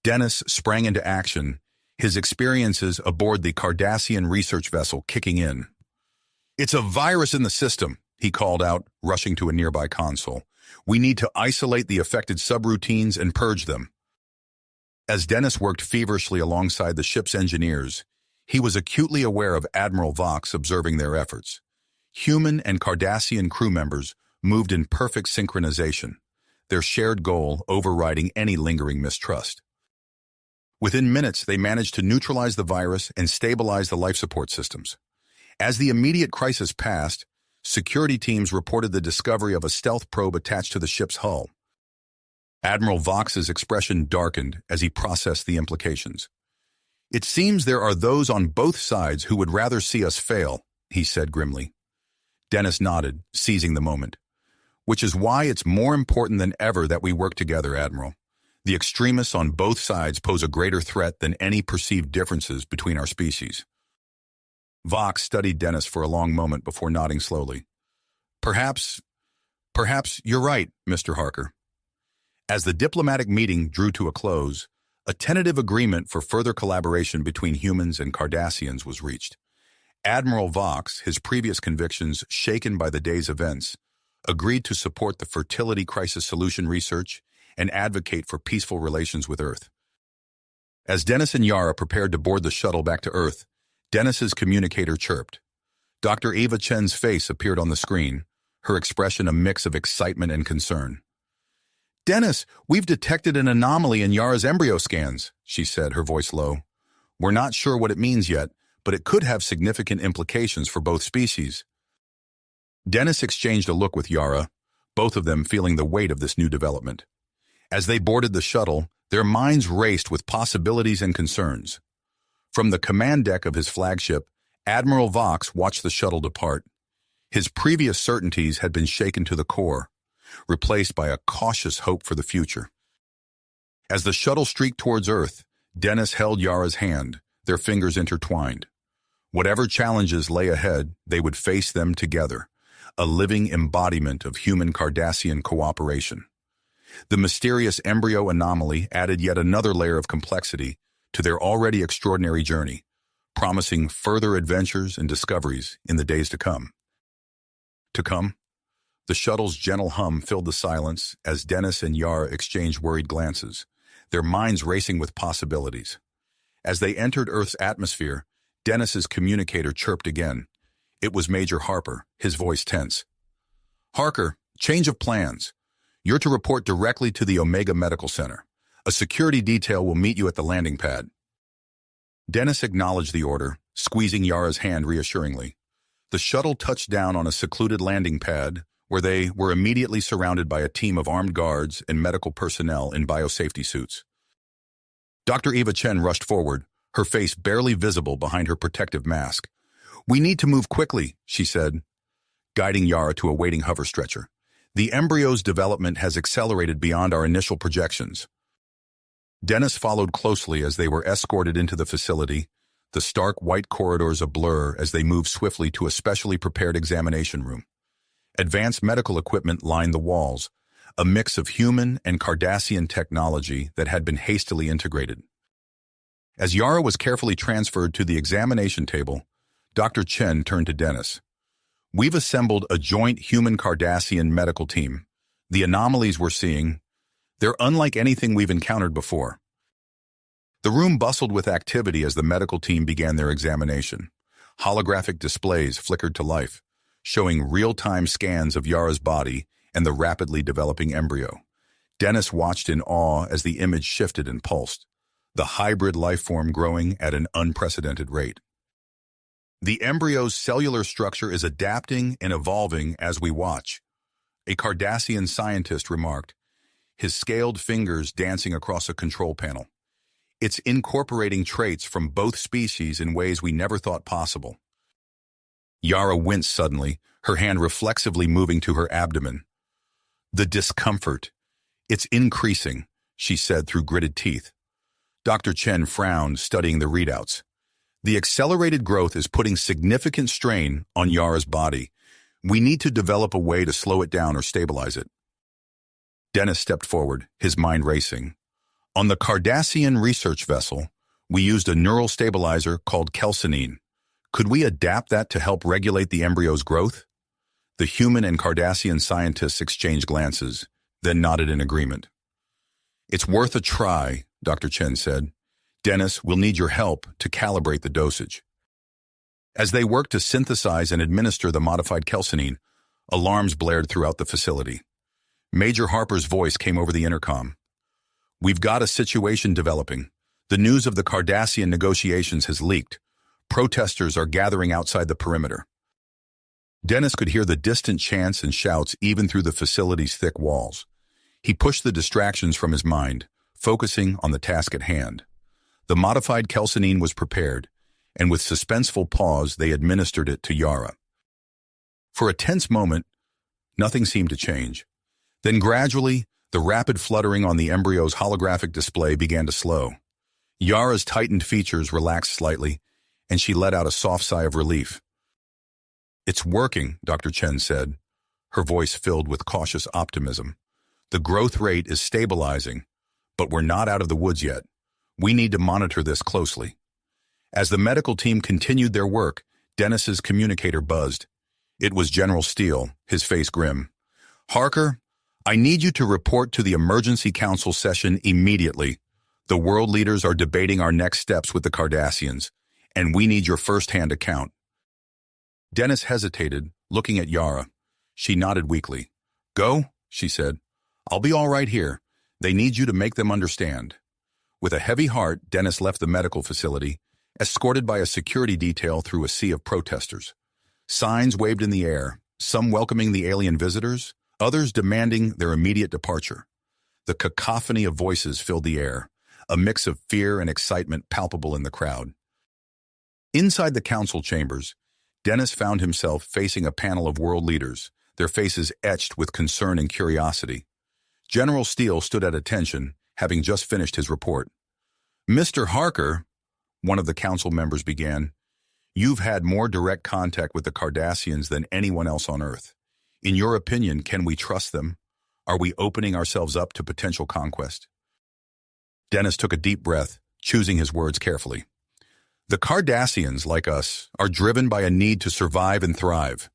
Dennis sprang into action, his experiences aboard the Cardassian research vessel kicking in. It's a virus in the system, he called out, rushing to a nearby console. We need to isolate the affected subroutines and purge them. As Dennis worked feverishly alongside the ship's engineers, he was acutely aware of Admiral Vox observing their efforts. Human and Cardassian crew members moved in perfect synchronization, their shared goal overriding any lingering mistrust. Within minutes, they managed to neutralize the virus and stabilize the life support systems. As the immediate crisis passed, security teams reported the discovery of a stealth probe attached to the ship's hull. Admiral Vox's expression darkened as he processed the implications. It seems there are those on both sides who would rather see us fail, he said grimly. Dennis nodded, seizing the moment. Which is why it's more important than ever that we work together, Admiral. The extremists on both sides pose a greater threat than any perceived differences between our species. Vox studied Dennis for a long moment before nodding slowly. Perhaps you're right, Mr. Harker. As the diplomatic meeting drew to a close, a tentative agreement for further collaboration between humans and Cardassians was reached. Admiral Vox, his previous convictions shaken by the day's events, agreed to support the fertility crisis solution research and advocate for peaceful relations with Earth. As Dennis and Yara prepared to board the shuttle back to Earth, Dennis's communicator chirped. Dr. Ava Chen's face appeared on the screen, her expression a mix of excitement and concern. Dennis, we've detected an anomaly in Yara's embryo scans, she said, her voice low. We're not sure what it means yet, but it could have significant implications for both species. Dennis exchanged a look with Yara, both of them feeling the weight of this new development. As they boarded the shuttle, their minds raced with possibilities and concerns. From the command deck of his flagship, Admiral Vox watched the shuttle depart. His previous certainties had been shaken to the core, replaced by a cautious hope for the future. As the shuttle streaked towards Earth, Dennis held Yara's hand, their fingers intertwined. Whatever challenges lay ahead, they would face them together, a living embodiment of human Cardassian cooperation. The mysterious embryo anomaly added yet another layer of complexity, to their already extraordinary journey, promising further adventures and discoveries in the days to come. The shuttle's gentle hum filled the silence as Dennis and Yara exchanged worried glances, their minds racing with possibilities. As they entered Earth's atmosphere, Dennis's communicator chirped again. It was Major Harper, his voice tense. "Harker, change of plans. You're to report directly to the Omega Medical Center. A security detail will meet you at the landing pad." Dennis acknowledged the order, squeezing Yara's hand reassuringly. The shuttle touched down on a secluded landing pad where they were immediately surrounded by a team of armed guards and medical personnel in biosafety suits. Dr. Eva Chen rushed forward, her face barely visible behind her protective mask. "We need to move quickly," she said, guiding Yara to a waiting hover stretcher. "The embryo's development has accelerated beyond our initial projections." Dennis followed closely as they were escorted into the facility, the stark white corridors a blur as they moved swiftly to a specially prepared examination room. Advanced medical equipment lined the walls, a mix of human and Cardassian technology that had been hastily integrated. As Yara was carefully transferred to the examination table, Dr. Chen turned to Dennis. "We've assembled a joint human Cardassian medical team. The anomalies we're seeing, they're unlike anything we've encountered before." The room bustled with activity as the medical team began their examination. Holographic displays flickered to life, showing real-time scans of Yara's body and the rapidly developing embryo. Dennis watched in awe as the image shifted and pulsed, the hybrid life form growing at an unprecedented rate. "The embryo's cellular structure is adapting and evolving as we watch," a Cardassian scientist remarked, his scaled fingers dancing across a control panel. "It's incorporating traits from both species in ways we never thought possible." Yara winced suddenly, her hand reflexively moving to her abdomen. "The discomfort. It's increasing," she said through gritted teeth. Dr. Chen frowned, studying the readouts. "The accelerated growth is putting significant strain on Yara's body. We need to develop a way to slow it down or stabilize it." Dennis stepped forward, his mind racing. "On the Cardassian research vessel, we used a neural stabilizer called calcinine. Could we adapt that to help regulate the embryo's growth?" The human and Cardassian scientists exchanged glances, then nodded in agreement. "It's worth a try," Dr. Chen said. "Dennis, we'll need your help to calibrate the dosage." As they worked to synthesize and administer the modified calcinine, alarms blared throughout the facility. Major Harper's voice came over the intercom. "We've got a situation developing. The news of the Cardassian negotiations has leaked. Protesters are gathering outside the perimeter." Dennis could hear the distant chants and shouts even through the facility's thick walls. He pushed the distractions from his mind, focusing on the task at hand. The modified calcinine was prepared, and with suspenseful pause they administered it to Yara. For a tense moment, nothing seemed to change. Then gradually, the rapid fluttering on the embryo's holographic display began to slow. Yara's tightened features relaxed slightly, and she let out a soft sigh of relief. "It's working," Dr. Chen said, her voice filled with cautious optimism. "The growth rate is stabilizing, but we're not out of the woods yet. We need to monitor this closely." As the medical team continued their work, Dennis's communicator buzzed. It was General Steele, his face grim. "Harker, I need you to report to the Emergency Council session immediately. The world leaders are debating our next steps with the Cardassians, and we need your first-hand account." Dennis hesitated, looking at Yara. She nodded weakly. "Go," she said. "I'll be all right here. They need you to make them understand." With a heavy heart, Dennis left the medical facility, escorted by a security detail through a sea of protesters. Signs waved in the air, some welcoming the alien visitors, others demanding their immediate departure. The cacophony of voices filled the air, a mix of fear and excitement palpable in the crowd. Inside the council chambers, Dennis found himself facing a panel of world leaders, their faces etched with concern and curiosity. General Steele stood at attention, having just finished his report. "Mr. Harker," one of the council members began, "you've had more direct contact with the Cardassians than anyone else on Earth. In your opinion, can we trust them? Are we opening ourselves up to potential conquest?" Dennis took a deep breath, choosing his words carefully. The Cardassians, like us, are driven by a need to survive and thrive.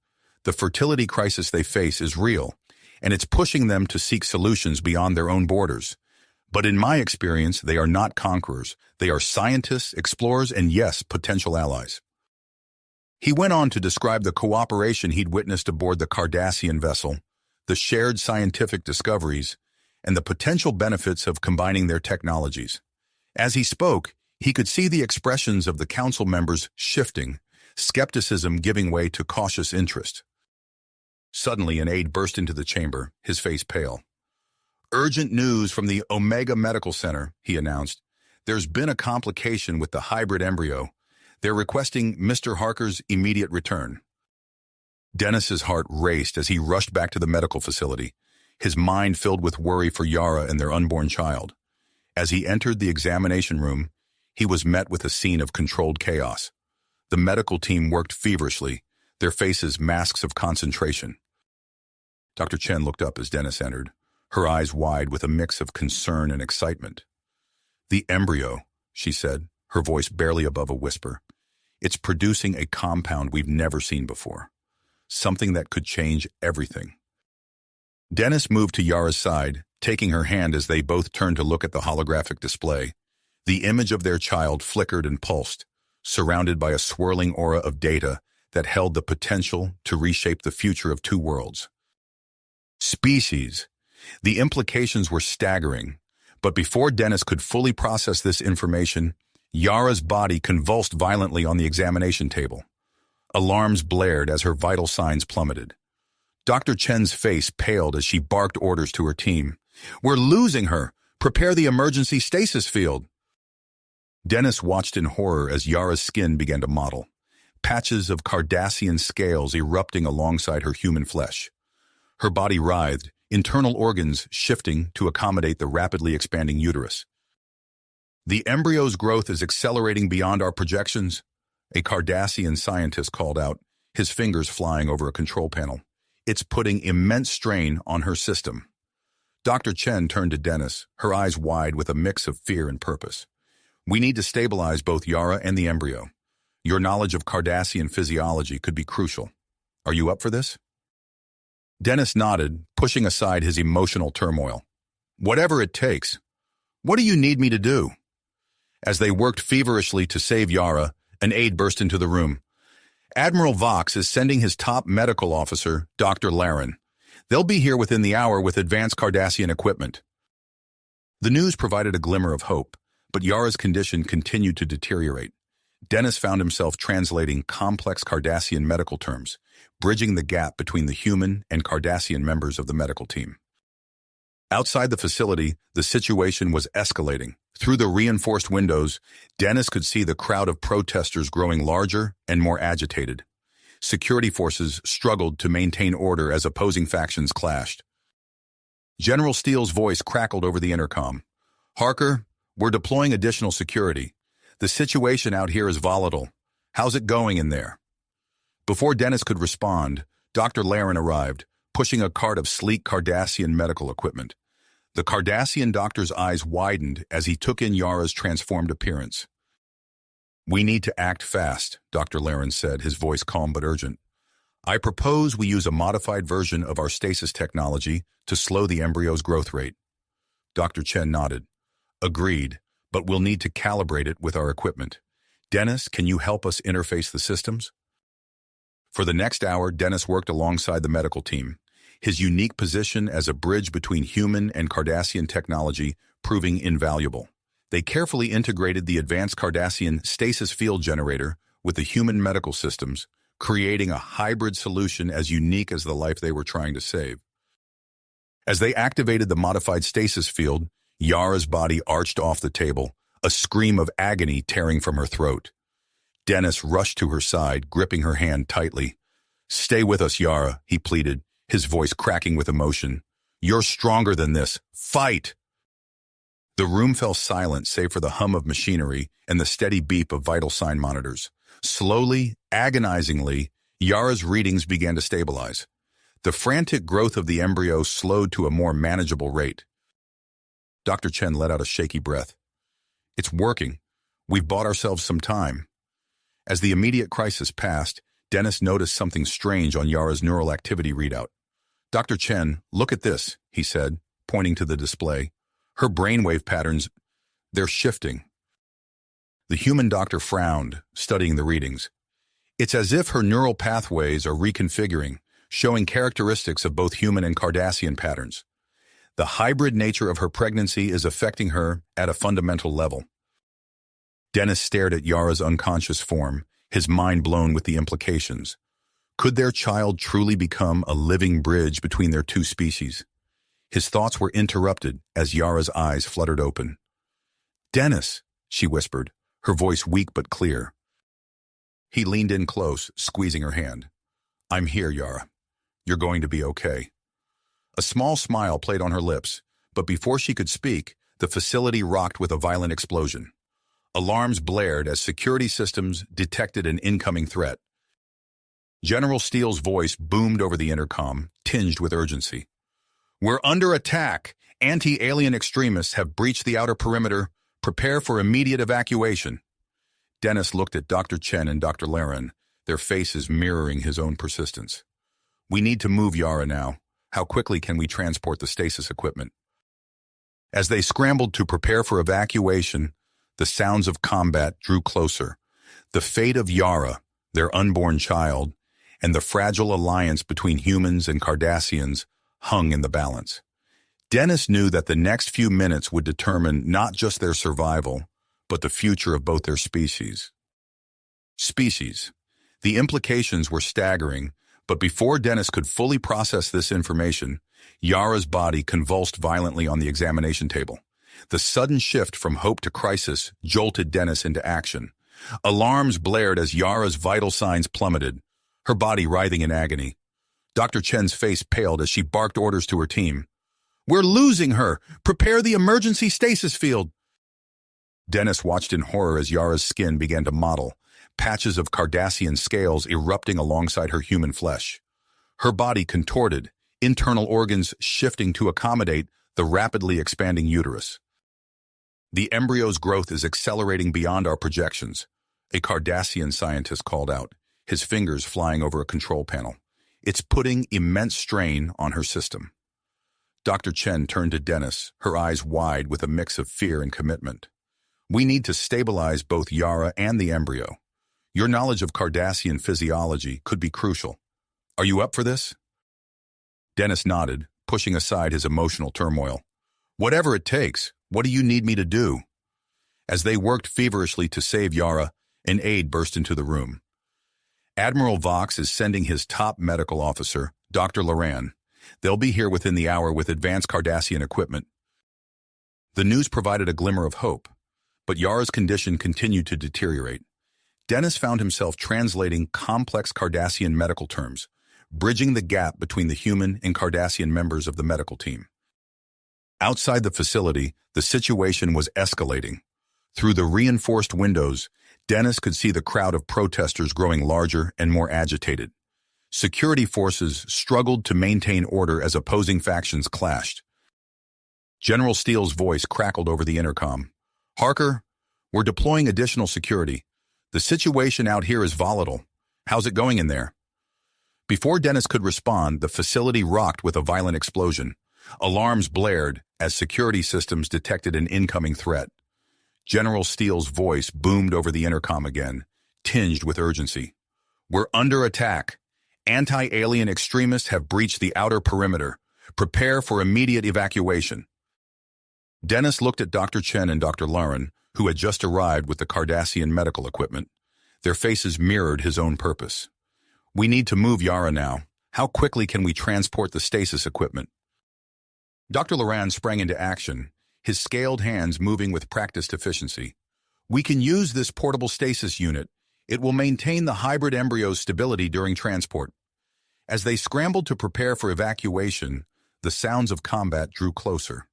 The fertility crisis they face is real, and it's pushing them to seek solutions beyond their own borders. But in my experience, they are not conquerors. They are scientists, explorers, and yes, potential allies. He went on to describe the cooperation he'd witnessed aboard the Cardassian vessel, the shared scientific discoveries, and the potential benefits of combining their technologies. As he spoke, he could see the expressions of the council members shifting, skepticism giving way to cautious interest. Suddenly, an aide burst into the chamber, his face pale. "Urgent news from the Omega Medical Center," he announced. "There's been a complication with the hybrid embryo. They're requesting Mr. Harker's immediate return." Dennis's heart raced as he rushed back to the medical facility, his mind filled with worry for Yara and their unborn child. As he entered the examination room, he was met with a scene of controlled chaos. The medical team worked feverishly, their faces masks of concentration. Dr. Chen looked up as Dennis entered, her eyes wide with a mix of concern and excitement. "The embryo," she said, her voice barely above a whisper. "It's producing a compound we've never seen before. Something that could change everything." Dennis moved to Yara's side, taking her hand as they both turned to look at the holographic display. The image of their child flickered and pulsed, surrounded by a swirling aura of data that held the potential to reshape the future of two worlds. Species. The implications were staggering, but before Dennis could fully process this information, Yara's body convulsed violently on the examination table. Alarms blared as her vital signs plummeted. Dr. Chen's face paled as she barked orders to her team. "We're losing her! Prepare the emergency stasis field!" Dennis watched in horror as Yara's skin began to mottle, patches of Cardassian scales erupting alongside her human flesh. Her body writhed, internal organs shifting to accommodate the rapidly expanding uterus. "The embryo's growth is accelerating beyond our projections," a Cardassian scientist called out, his fingers flying over a control panel. "It's putting immense strain on her system." Dr. Chen turned to Dennis, her eyes wide with a mix of fear and purpose. "We need to stabilize both Yara and the embryo. Your knowledge of Cardassian physiology could be crucial. Are you up for this?" Dennis nodded, pushing aside his emotional turmoil. "Whatever it takes. What do you need me to do?" As they worked feverishly to save Yara, an aide burst into the room. "Admiral Vox is sending his top medical officer, Dr. Laren. They'll be here within the hour with advanced Cardassian equipment." The news provided a glimmer of hope, but Yara's condition continued to deteriorate. Dennis found himself translating complex Cardassian medical terms, bridging the gap between the human and Cardassian members of the medical team. Outside the facility, the situation was escalating. Through the reinforced windows, Dennis could see the crowd of protesters growing larger and more agitated. Security forces struggled to maintain order as opposing factions clashed. General Steele's voice crackled over the intercom. "Harker, we're deploying additional security. The situation out here is volatile. How's it going in there?" Before Dennis could respond, Dr. Laren arrived, pushing a cart of sleek Cardassian medical equipment. The Cardassian doctor's eyes widened as he took in Yara's transformed appearance. "We need to act fast," Dr. Laren said, his voice calm but urgent. "I propose we use a modified version of our stasis technology to slow the embryo's growth rate." Dr. Chen nodded. "Agreed, but we'll need to calibrate it with our equipment. Dennis, can you help us interface the systems?" For the next hour, Dennis worked alongside the medical team, his unique position as a bridge between human and Cardassian technology proving invaluable. They carefully integrated the advanced Cardassian stasis field generator with the human medical systems, creating a hybrid solution as unique as the life they were trying to save. As they activated the modified stasis field, Yara's body arched off the table, a scream of agony tearing from her throat. Dennis rushed to her side, gripping her hand tightly. "Stay with us, Yara," he pleaded, his voice cracking with emotion. "You're stronger than this. Fight!" The room fell silent save for the hum of machinery and the steady beep of vital sign monitors. Slowly, agonizingly, Yara's readings began to stabilize. The frantic growth of the embryo slowed to a more manageable rate. Dr. Chen let out a shaky breath. "It's working. We've bought ourselves some time. As the immediate crisis passed, Dennis noticed something strange on Yara's neural activity readout. "Dr. Chen, look at this," he said, pointing to the display. "Her brainwave patterns, they're shifting." The human doctor frowned, studying the readings. It's as if her neural pathways are reconfiguring, showing characteristics of both human and Cardassian patterns. The hybrid nature of her pregnancy is affecting her at a fundamental level. Dennis stared at Yara's unconscious form, his mind blown with the implications. Could their child truly become a living bridge between their two species? His thoughts were interrupted as Yara's eyes fluttered open. "Dennis," she whispered, her voice weak but clear. He leaned in close, squeezing her hand. "I'm here, Yara. You're going to be okay." A small smile played on her lips, but before she could speak, the facility rocked with a violent explosion. Alarms blared as security systems detected an incoming threat. General Steele's voice boomed over the intercom, tinged with urgency. "We're under attack. Anti-alien extremists have breached the outer perimeter. Prepare for immediate evacuation." Dennis looked at Dr. Chen and Dr. Laren, their faces mirroring his own persistence. "We need to move Yara now. How quickly can we transport the stasis equipment?" As they scrambled to prepare for evacuation, the sounds of combat drew closer. The fate of Yara, their unborn child, and the fragile alliance between humans and Cardassians hung in the balance. Dennis knew that the next few minutes would determine not just their survival, but the future of both their species. The implications were staggering, but before Dennis could fully process this information, Yara's body convulsed violently on the examination table. The sudden shift from hope to crisis jolted Dennis into action. Alarms blared as Yara's vital signs plummeted, her body writhing in agony. Dr. Chen's face paled as she barked orders to her team. "We're losing her! Prepare the emergency stasis field!" Dennis watched in horror as Yara's skin began to mottle, patches of Cardassian scales erupting alongside her human flesh. Her body contorted, internal organs shifting to accommodate the rapidly expanding uterus. "The embryo's growth is accelerating beyond our projections," a Cardassian scientist called out, his fingers flying over a control panel. "It's putting immense strain on her system." Dr. Chen turned to Dennis, her eyes wide with a mix of fear and commitment. "We need to stabilize both Yara and the embryo. Your knowledge of Cardassian physiology could be crucial. Are you up for this?" Dennis nodded, pushing aside his emotional turmoil. "Whatever it takes, what do you need me to do?" As they worked feverishly to save Yara, an aide burst into the room. "Admiral Vox is sending his top medical officer, Dr. Laren. They'll be here within the hour with advanced Cardassian equipment." The news provided a glimmer of hope, but Yara's condition continued to deteriorate. Dennis found himself translating complex Cardassian medical terms, bridging the gap between the human and Cardassian members of the medical team. Outside the facility, the situation was escalating. Through the reinforced windows, Dennis could see the crowd of protesters growing larger and more agitated. Security forces struggled to maintain order as opposing factions clashed. General Steele's voice crackled over the intercom. "Harker, we're deploying additional security. The situation out here is volatile. How's it going in there?" Before Dennis could respond, the facility rocked with a violent explosion. Alarms blared as security systems detected an incoming threat. General Steele's voice boomed over the intercom again, tinged with urgency. "We're under attack. Anti-alien extremists have breached the outer perimeter. Prepare for immediate evacuation." Dennis looked at Dr. Chen and Dr. Laren, who had just arrived with the Cardassian medical equipment. Their faces mirrored his own purpose. "We need to move Yara now. How quickly can we transport the stasis equipment?" Dr. Laren sprang into action, his scaled hands moving with practiced efficiency. "We can use this portable stasis unit. It will maintain the hybrid embryo's stability during transport." As they scrambled to prepare for evacuation, the sounds of combat drew closer.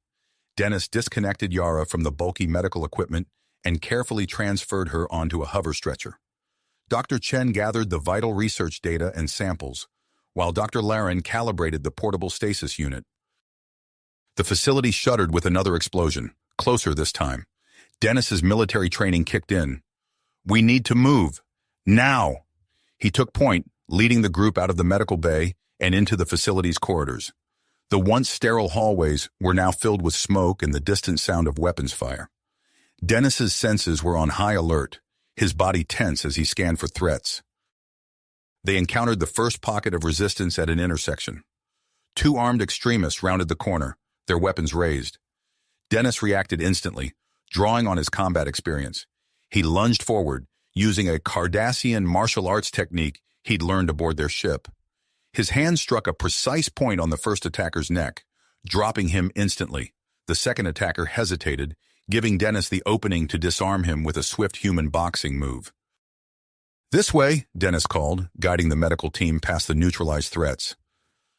Dennis disconnected Yara from the bulky medical equipment and carefully transferred her onto a hover stretcher. Dr. Chen gathered the vital research data and samples, while Dr. Laren calibrated the portable stasis unit. The facility shuddered with another explosion, closer this time. Dennis's military training kicked in. "We need to move. Now!" He took point, leading the group out of the medical bay and into the facility's corridors. The once sterile hallways were now filled with smoke and the distant sound of weapons fire. Dennis's senses were on high alert, his body tense as he scanned for threats. They encountered the first pocket of resistance at an intersection. Two armed extremists rounded the corner, their weapons raised. Dennis reacted instantly, drawing on his combat experience. He lunged forward, using a Cardassian martial arts technique he'd learned aboard their ship. His hand struck a precise point on the first attacker's neck, dropping him instantly. The second attacker hesitated, giving Dennis the opening to disarm him with a swift human boxing move. "This way," Dennis called, guiding the medical team past the neutralized threats.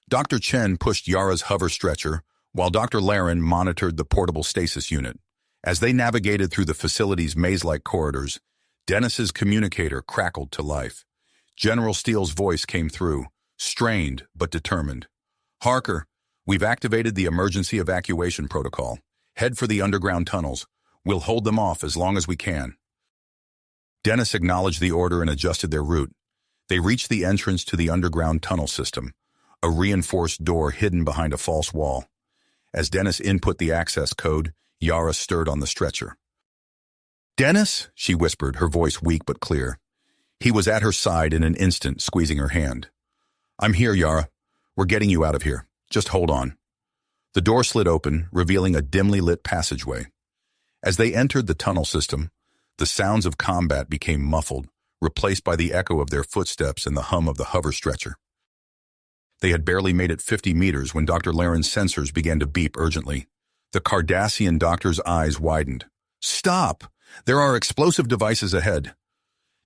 Dr. Chen pushed Yara's hover stretcher, while Dr. Laren monitored the portable stasis unit. As they navigated through the facility's maze-like corridors, Dennis's communicator crackled to life. General Steele's voice came through, strained but determined. "Harker, we've activated the emergency evacuation protocol. Head for the underground tunnels. We'll hold them off as long as we can." Dennis acknowledged the order and adjusted their route. They reached the entrance to the underground tunnel system, a reinforced door hidden behind a false wall. As Dennis input the access code, Yara stirred on the stretcher. "Dennis?" she whispered, her voice weak but clear. He was at her side in an instant, squeezing her hand. "I'm here, Yara. We're getting you out of here. Just hold on." The door slid open, revealing a dimly lit passageway. As they entered the tunnel system, the sounds of combat became muffled, replaced by the echo of their footsteps and the hum of the hover stretcher. They had barely made it 50 meters when Dr. Laren's sensors began to beep urgently. The Cardassian doctor's eyes widened. "Stop! There are explosive devices ahead."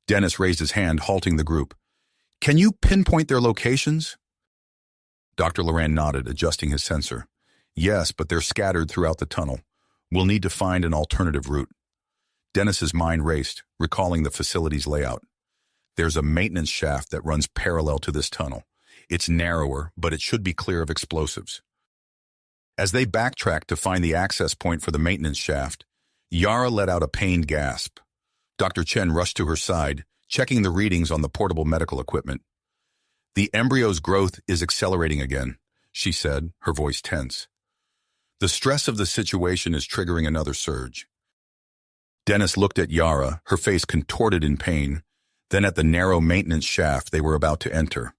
Dennis raised his hand, halting the group. "Can you pinpoint their locations?" Dr. Laren nodded, adjusting his sensor. "Yes, but they're scattered throughout the tunnel. We'll need to find an alternative route." Dennis's mind raced, recalling the facility's layout. "There's a maintenance shaft that runs parallel to this tunnel. It's narrower, but it should be clear of explosives." As they backtracked to find the access point for the maintenance shaft, Yara let out a pained gasp. Dr. Chen rushed to her side, checking the readings on the portable medical equipment. "The embryo's growth is accelerating again," she said, her voice tense. "The stress of the situation is triggering another surge." Dennis looked at Yara, her face contorted in pain, then at the narrow maintenance shaft they were about to enter.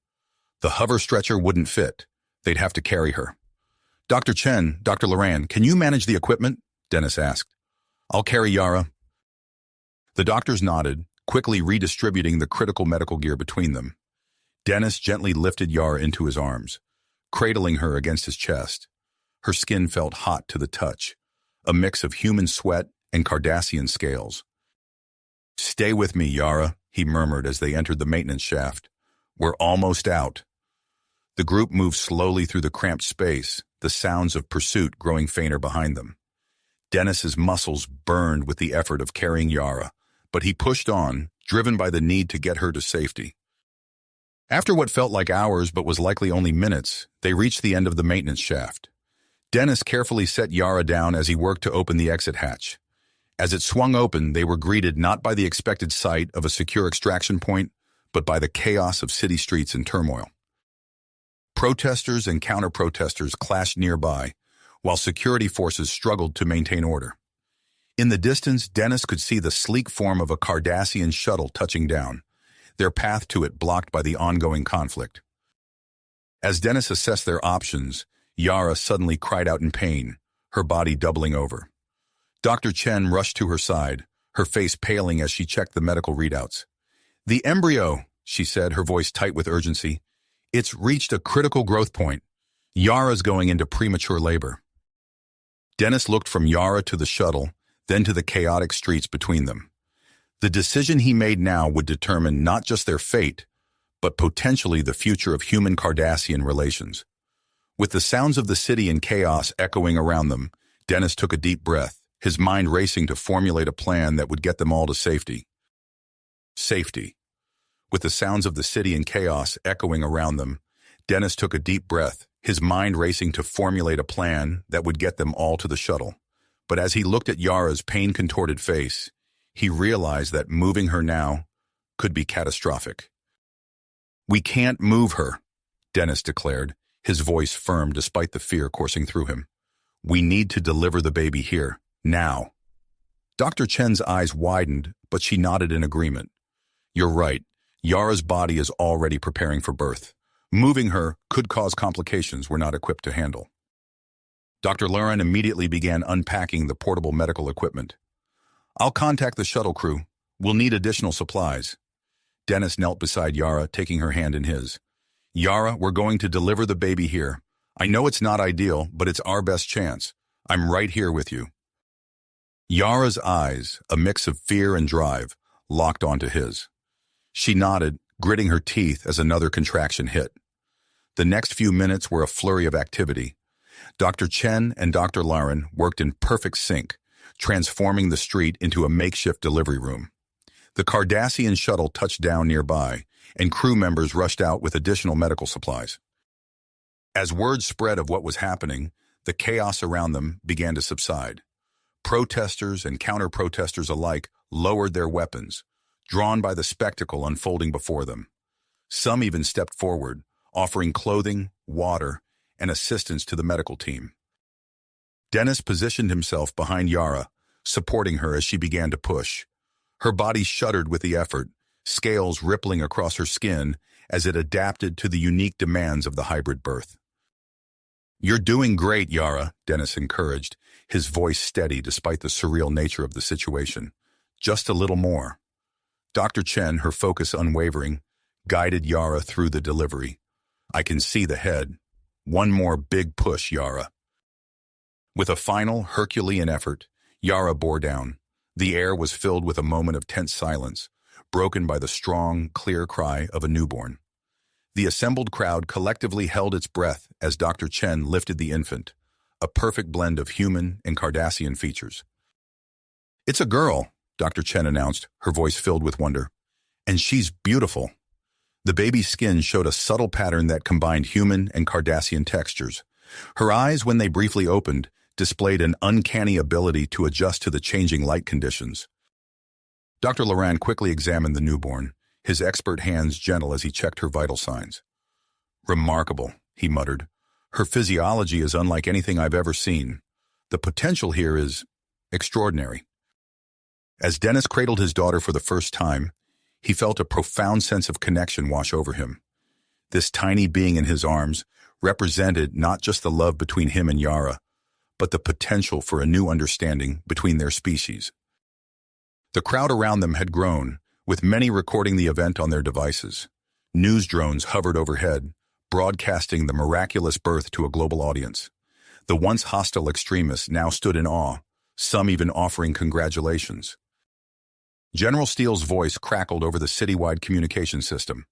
The hover stretcher wouldn't fit. They'd have to carry her. "Dr. Chen, Dr. Laren, can you manage the equipment?" Dennis asked. "I'll carry Yara." The doctors nodded, quickly redistributing the critical medical gear between them. Dennis gently lifted Yara into his arms, cradling her against his chest. Her skin felt hot to the touch, a mix of human sweat and Cardassian scales. "Stay with me, Yara," he murmured as they entered the maintenance shaft. "We're almost out." The group moved slowly through the cramped space, the sounds of pursuit growing fainter behind them. Dennis's muscles burned with the effort of carrying Yara, but he pushed on, driven by the need to get her to safety. After what felt like hours but was likely only minutes, they reached the end of the maintenance shaft. Dennis carefully set Yara down as he worked to open the exit hatch. As it swung open, they were greeted not by the expected sight of a secure extraction point, but by the chaos of city streets in turmoil. Protesters and counter-protesters clashed nearby, while security forces struggled to maintain order. In the distance, Dennis could see the sleek form of a Cardassian shuttle touching down, their path to it blocked by the ongoing conflict. As Dennis assessed their options, Yara suddenly cried out in pain, her body doubling over. Dr. Chen rushed to her side, her face paling as she checked the medical readouts. "The embryo," she said, her voice tight with urgency. "It's reached a critical growth point. Yara's going into premature labor." Dennis looked from Yara to the shuttle, then to the chaotic streets between them. The decision he made now would determine not just their fate, but potentially the future of human Cardassian relations. With the sounds of the city in chaos echoing around them, Dennis took a deep breath, his mind racing to formulate a plan that would get them all to safety. Safety. With the sounds of the city in chaos echoing around them, Dennis took a deep breath, his mind racing to formulate a plan that would get them all to the shuttle. But as he looked at Yara's pain-contorted face, he realized that moving her now could be catastrophic. "We can't move her," Dennis declared, his voice firm despite the fear coursing through him. "We need to deliver the baby here, now." Dr. Chen's eyes widened, but she nodded in agreement. "You're right. Yara's body is already preparing for birth. Moving her could cause complications we're not equipped to handle." Dr. Lauren immediately began unpacking the portable medical equipment. "I'll contact the shuttle crew. We'll need additional supplies." Dennis knelt beside Yara, taking her hand in his. "Yara, we're going to deliver the baby here. I know it's not ideal, but it's our best chance. I'm right here with you." Yara's eyes, a mix of fear and drive, locked onto his. She nodded, gritting her teeth as another contraction hit. The next few minutes were a flurry of activity. Dr. Chen and Dr. Lauren worked in perfect sync, transforming the street into a makeshift delivery room. The Cardassian shuttle touched down nearby, and crew members rushed out with additional medical supplies. As word spread of what was happening, the chaos around them began to subside. Protesters and counter-protesters alike lowered their weapons, drawn by the spectacle unfolding before them. Some even stepped forward, offering clothing, water, and assistance to the medical team. Dennis positioned himself behind Yara, supporting her as she began to push. Her body shuddered with the effort, scales rippling across her skin as it adapted to the unique demands of the hybrid birth. "You're doing great, Yara," Dennis encouraged, his voice steady despite the surreal nature of the situation. "Just a little more." Dr. Chen, her focus unwavering, guided Yara through the delivery. "I can see the head. One more big push, Yara." With a final Herculean effort, Yara bore down. The air was filled with a moment of tense silence, broken by the strong, clear cry of a newborn. The assembled crowd collectively held its breath as Dr. Chen lifted the infant, a perfect blend of human and Cardassian features. "It's a girl," Dr. Chen announced, her voice filled with wonder. "And she's beautiful." The baby's skin showed a subtle pattern that combined human and Cardassian textures. Her eyes, when they briefly opened, displayed an uncanny ability to adjust to the changing light conditions. Dr. Loran quickly examined the newborn, his expert hands gentle as he checked her vital signs. "Remarkable," he muttered. "Her physiology is unlike anything I've ever seen. The potential here is extraordinary." As Dennis cradled his daughter for the first time, he felt a profound sense of connection wash over him. This tiny being in his arms represented not just the love between him and Yara, but the potential for a new understanding between their species. The crowd around them had grown, with many recording the event on their devices. News drones hovered overhead, broadcasting the miraculous birth to a global audience. The once hostile extremists now stood in awe, some even offering congratulations. General Steele's voice crackled over the citywide communication system.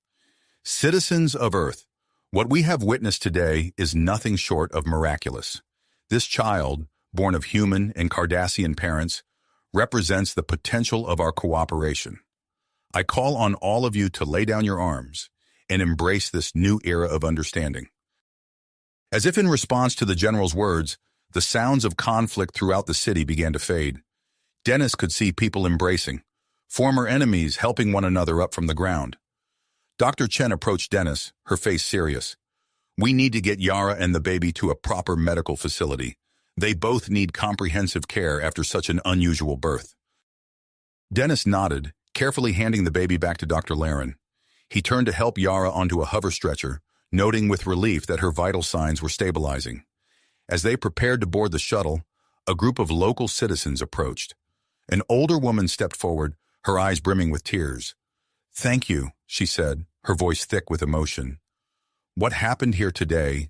"Citizens of Earth, what we have witnessed today is nothing short of miraculous. This child, born of human and Cardassian parents, represents the potential of our cooperation. I call on all of you to lay down your arms and embrace this new era of understanding." As if in response to the general's words, the sounds of conflict throughout the city began to fade. Dennis could see people embracing, former enemies helping one another up from the ground. Dr. Chen approached Dennis, her face serious. "We need to get Yara and the baby to a proper medical facility. They both need comprehensive care after such an unusual birth." Dennis nodded, carefully handing the baby back to Dr. Laren. He turned to help Yara onto a hover stretcher, noting with relief that her vital signs were stabilizing. As they prepared to board the shuttle, a group of local citizens approached. An older woman stepped forward, her eyes brimming with tears. "Thank you," she said, her voice thick with emotion. "What happened here today,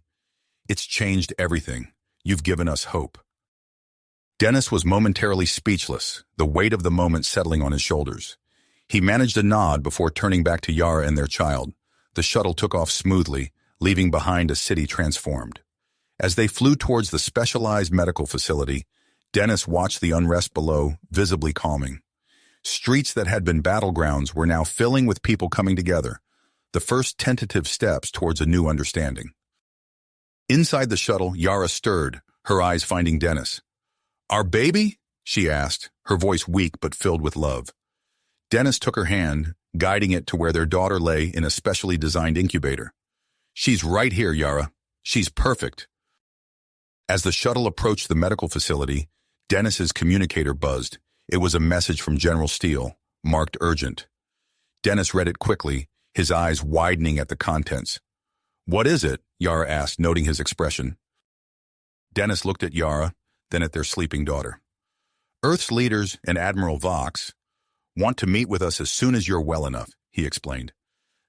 it's changed everything. You've given us hope." Dennis was momentarily speechless, the weight of the moment settling on his shoulders. He managed a nod before turning back to Yara and their child. The shuttle took off smoothly, leaving behind a city transformed. As they flew towards the specialized medical facility, Dennis watched the unrest below, visibly calming. Streets that had been battlegrounds were now filling with people coming together, the first tentative steps towards a new understanding. Inside the shuttle, Yara stirred, her eyes finding Dennis. Our baby? She asked, her voice weak but filled with love. Dennis took her hand, guiding it to where their daughter lay in a specially designed incubator. She's right here, Yara. She's perfect. As the shuttle approached the medical facility, Dennis's communicator buzzed. It was a message from General Steele, marked urgent. Dennis read it quickly, his eyes widening at the contents. What is it? Yara asked, noting his expression. Dennis looked at Yara, then at their sleeping daughter. Earth's leaders and Admiral Vox want to meet with us as soon as you're well enough, he explained.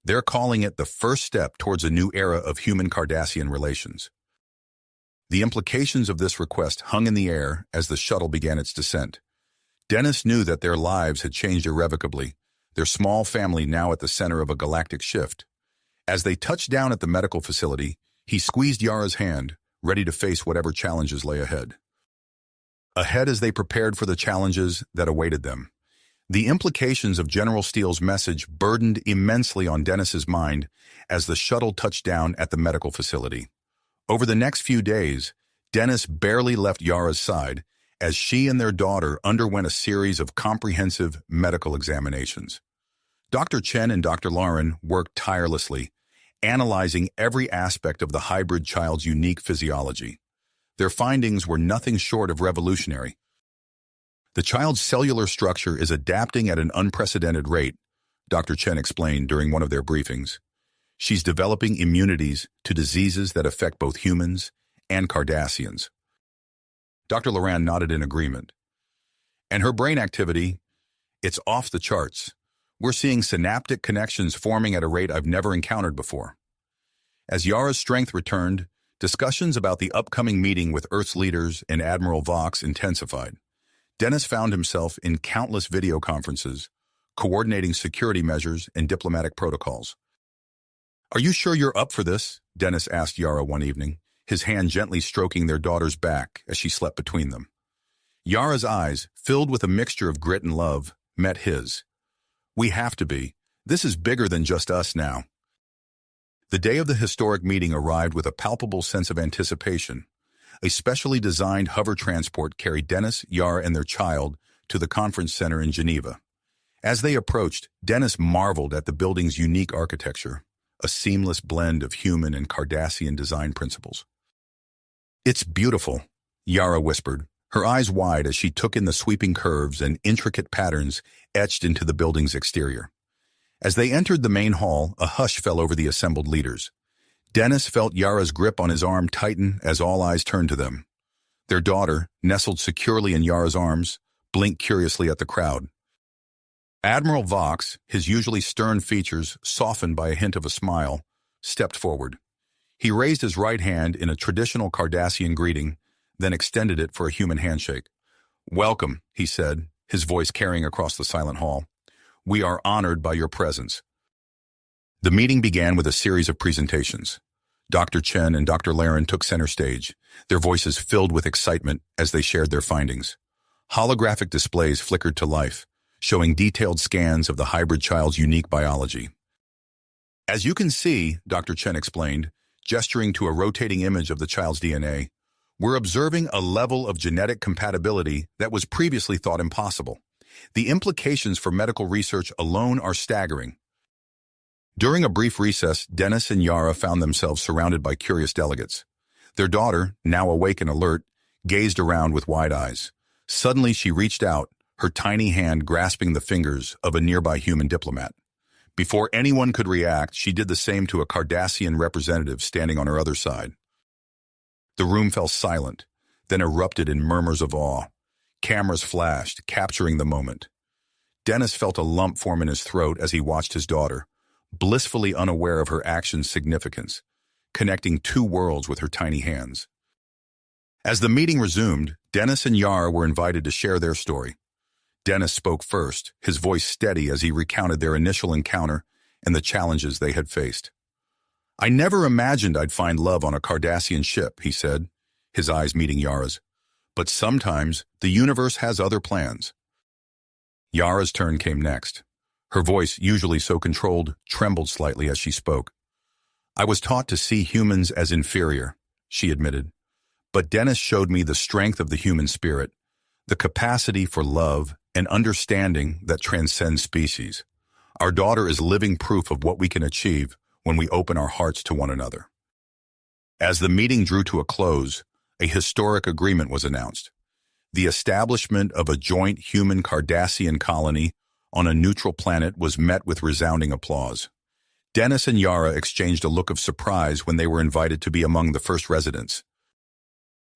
They're calling it the first step towards a new era of human-Cardassian relations. The implications of this request hung in the air as the shuttle began its descent. Dennis knew that their lives had changed irrevocably, their small family now at the center of a galactic shift. As they touched down at the medical facility, he squeezed Yara's hand, ready to face whatever challenges lay ahead. Ahead as they prepared for the challenges that awaited them. The implications of General Steele's message burdened immensely on Dennis's mind as the shuttle touched down at the medical facility. Over the next few days, Dennis barely left Yara's side as she and their daughter underwent a series of comprehensive medical examinations. Dr. Chen and Dr. Lauren worked tirelessly, analyzing every aspect of the hybrid child's unique physiology. Their findings were nothing short of revolutionary. The child's cellular structure is adapting at an unprecedented rate, Dr. Chen explained during one of their briefings. She's developing immunities to diseases that affect both humans and Cardassians. Dr. Loran nodded in agreement. And her brain activity, it's off the charts. We're seeing synaptic connections forming at a rate I've never encountered before. As Yara's strength returned, discussions about the upcoming meeting with Earth's leaders and Admiral Vox intensified. Dennis found himself in countless video conferences, coordinating security measures and diplomatic protocols. Are you sure you're up for this? Dennis asked Yara one evening, his hand gently stroking their daughter's back as she slept between them. Yara's eyes, filled with a mixture of grit and love, met his. We have to be. This is bigger than just us now. The day of the historic meeting arrived with a palpable sense of anticipation. A specially designed hover transport carried Dennis, Yara, and their child to the conference center in Geneva. As they approached, Dennis marveled at the building's unique architecture, a seamless blend of human and Cardassian design principles. It's beautiful, Yara whispered, her eyes wide as she took in the sweeping curves and intricate patterns etched into the building's exterior. As they entered the main hall, a hush fell over the assembled leaders. Dennis felt Yara's grip on his arm tighten as all eyes turned to them. Their daughter, nestled securely in Yara's arms, blinked curiously at the crowd. Admiral Vox, his usually stern features softened by a hint of a smile, stepped forward. He raised his right hand in a traditional Cardassian greeting, then extended it for a human handshake. Welcome, he said, his voice carrying across the silent hall. We are honored by your presence. The meeting began with a series of presentations. Dr. Chen and Dr. Laren took center stage, their voices filled with excitement as they shared their findings. Holographic displays flickered to life, showing detailed scans of the hybrid child's unique biology. As you can see, Dr. Chen explained, gesturing to a rotating image of the child's DNA, we're observing a level of genetic compatibility that was previously thought impossible. The implications for medical research alone are staggering. During a brief recess, Dennis and Yara found themselves surrounded by curious delegates. Their daughter, now awake and alert, gazed around with wide eyes. Suddenly she reached out, her tiny hand grasping the fingers of a nearby human diplomat. Before anyone could react, she did the same to a Cardassian representative standing on her other side. The room fell silent, then erupted in murmurs of awe. Cameras flashed, capturing the moment. Dennis felt a lump form in his throat as he watched his daughter, blissfully unaware of her action's significance, connecting two worlds with her tiny hands. As the meeting resumed, Dennis and Yara were invited to share their story. Dennis spoke first, his voice steady as he recounted their initial encounter and the challenges they had faced. I never imagined I'd find love on a Cardassian ship, he said, his eyes meeting Yara's. But sometimes the universe has other plans. Yara's turn came next. Her voice, usually so controlled, trembled slightly as she spoke. I was taught to see humans as inferior, she admitted. But Dennis showed me the strength of the human spirit, the capacity for love and understanding that transcends species. Our daughter is living proof of what we can achieve when we open our hearts to one another. As the meeting drew to a close, a historic agreement was announced. The establishment of a joint human Cardassian colony on a neutral planet was met with resounding applause. Dennis and Yara exchanged a look of surprise when they were invited to be among the first residents.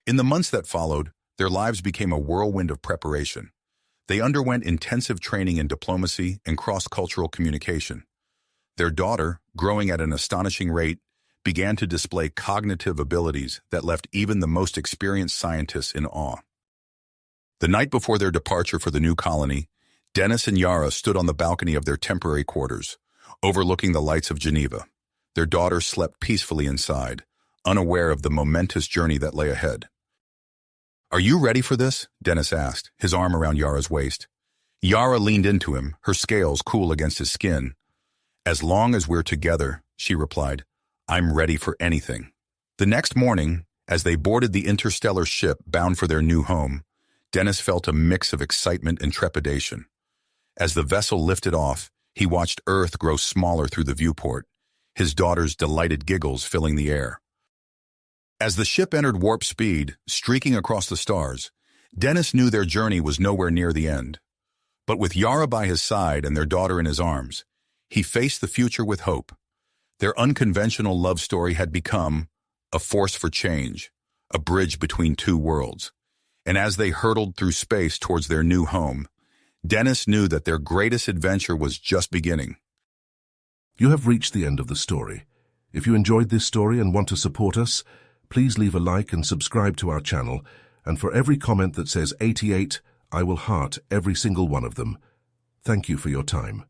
In the months that followed, their lives became a whirlwind of preparation. They underwent intensive training in diplomacy and cross-cultural communication. Their daughter, growing at an astonishing rate, began to display cognitive abilities that left even the most experienced scientists in awe. The night before their departure for the new colony, Dennis and Yara stood on the balcony of their temporary quarters, overlooking the lights of Geneva. Their daughter slept peacefully inside, unaware of the momentous journey that lay ahead. "Are you ready for this?" Dennis asked, his arm around Yara's waist. Yara leaned into him, her scales cool against his skin. "As long as we're together," she replied, "I'm ready for anything." The next morning, as they boarded the interstellar ship bound for their new home, Dennis felt a mix of excitement and trepidation. As the vessel lifted off, he watched Earth grow smaller through the viewport, his daughter's delighted giggles filling the air. As the ship entered warp speed, streaking across the stars, Dennis knew their journey was nowhere near the end. But with Yara by his side and their daughter in his arms, he faced the future with hope. Their unconventional love story had become a force for change, a bridge between two worlds. And as they hurtled through space towards their new home, Dennis knew that their greatest adventure was just beginning. You have reached the end of the story. If you enjoyed this story and want to support us, please leave a like and subscribe to our channel, and for every comment that says 88, I will heart every single one of them. Thank you for your time.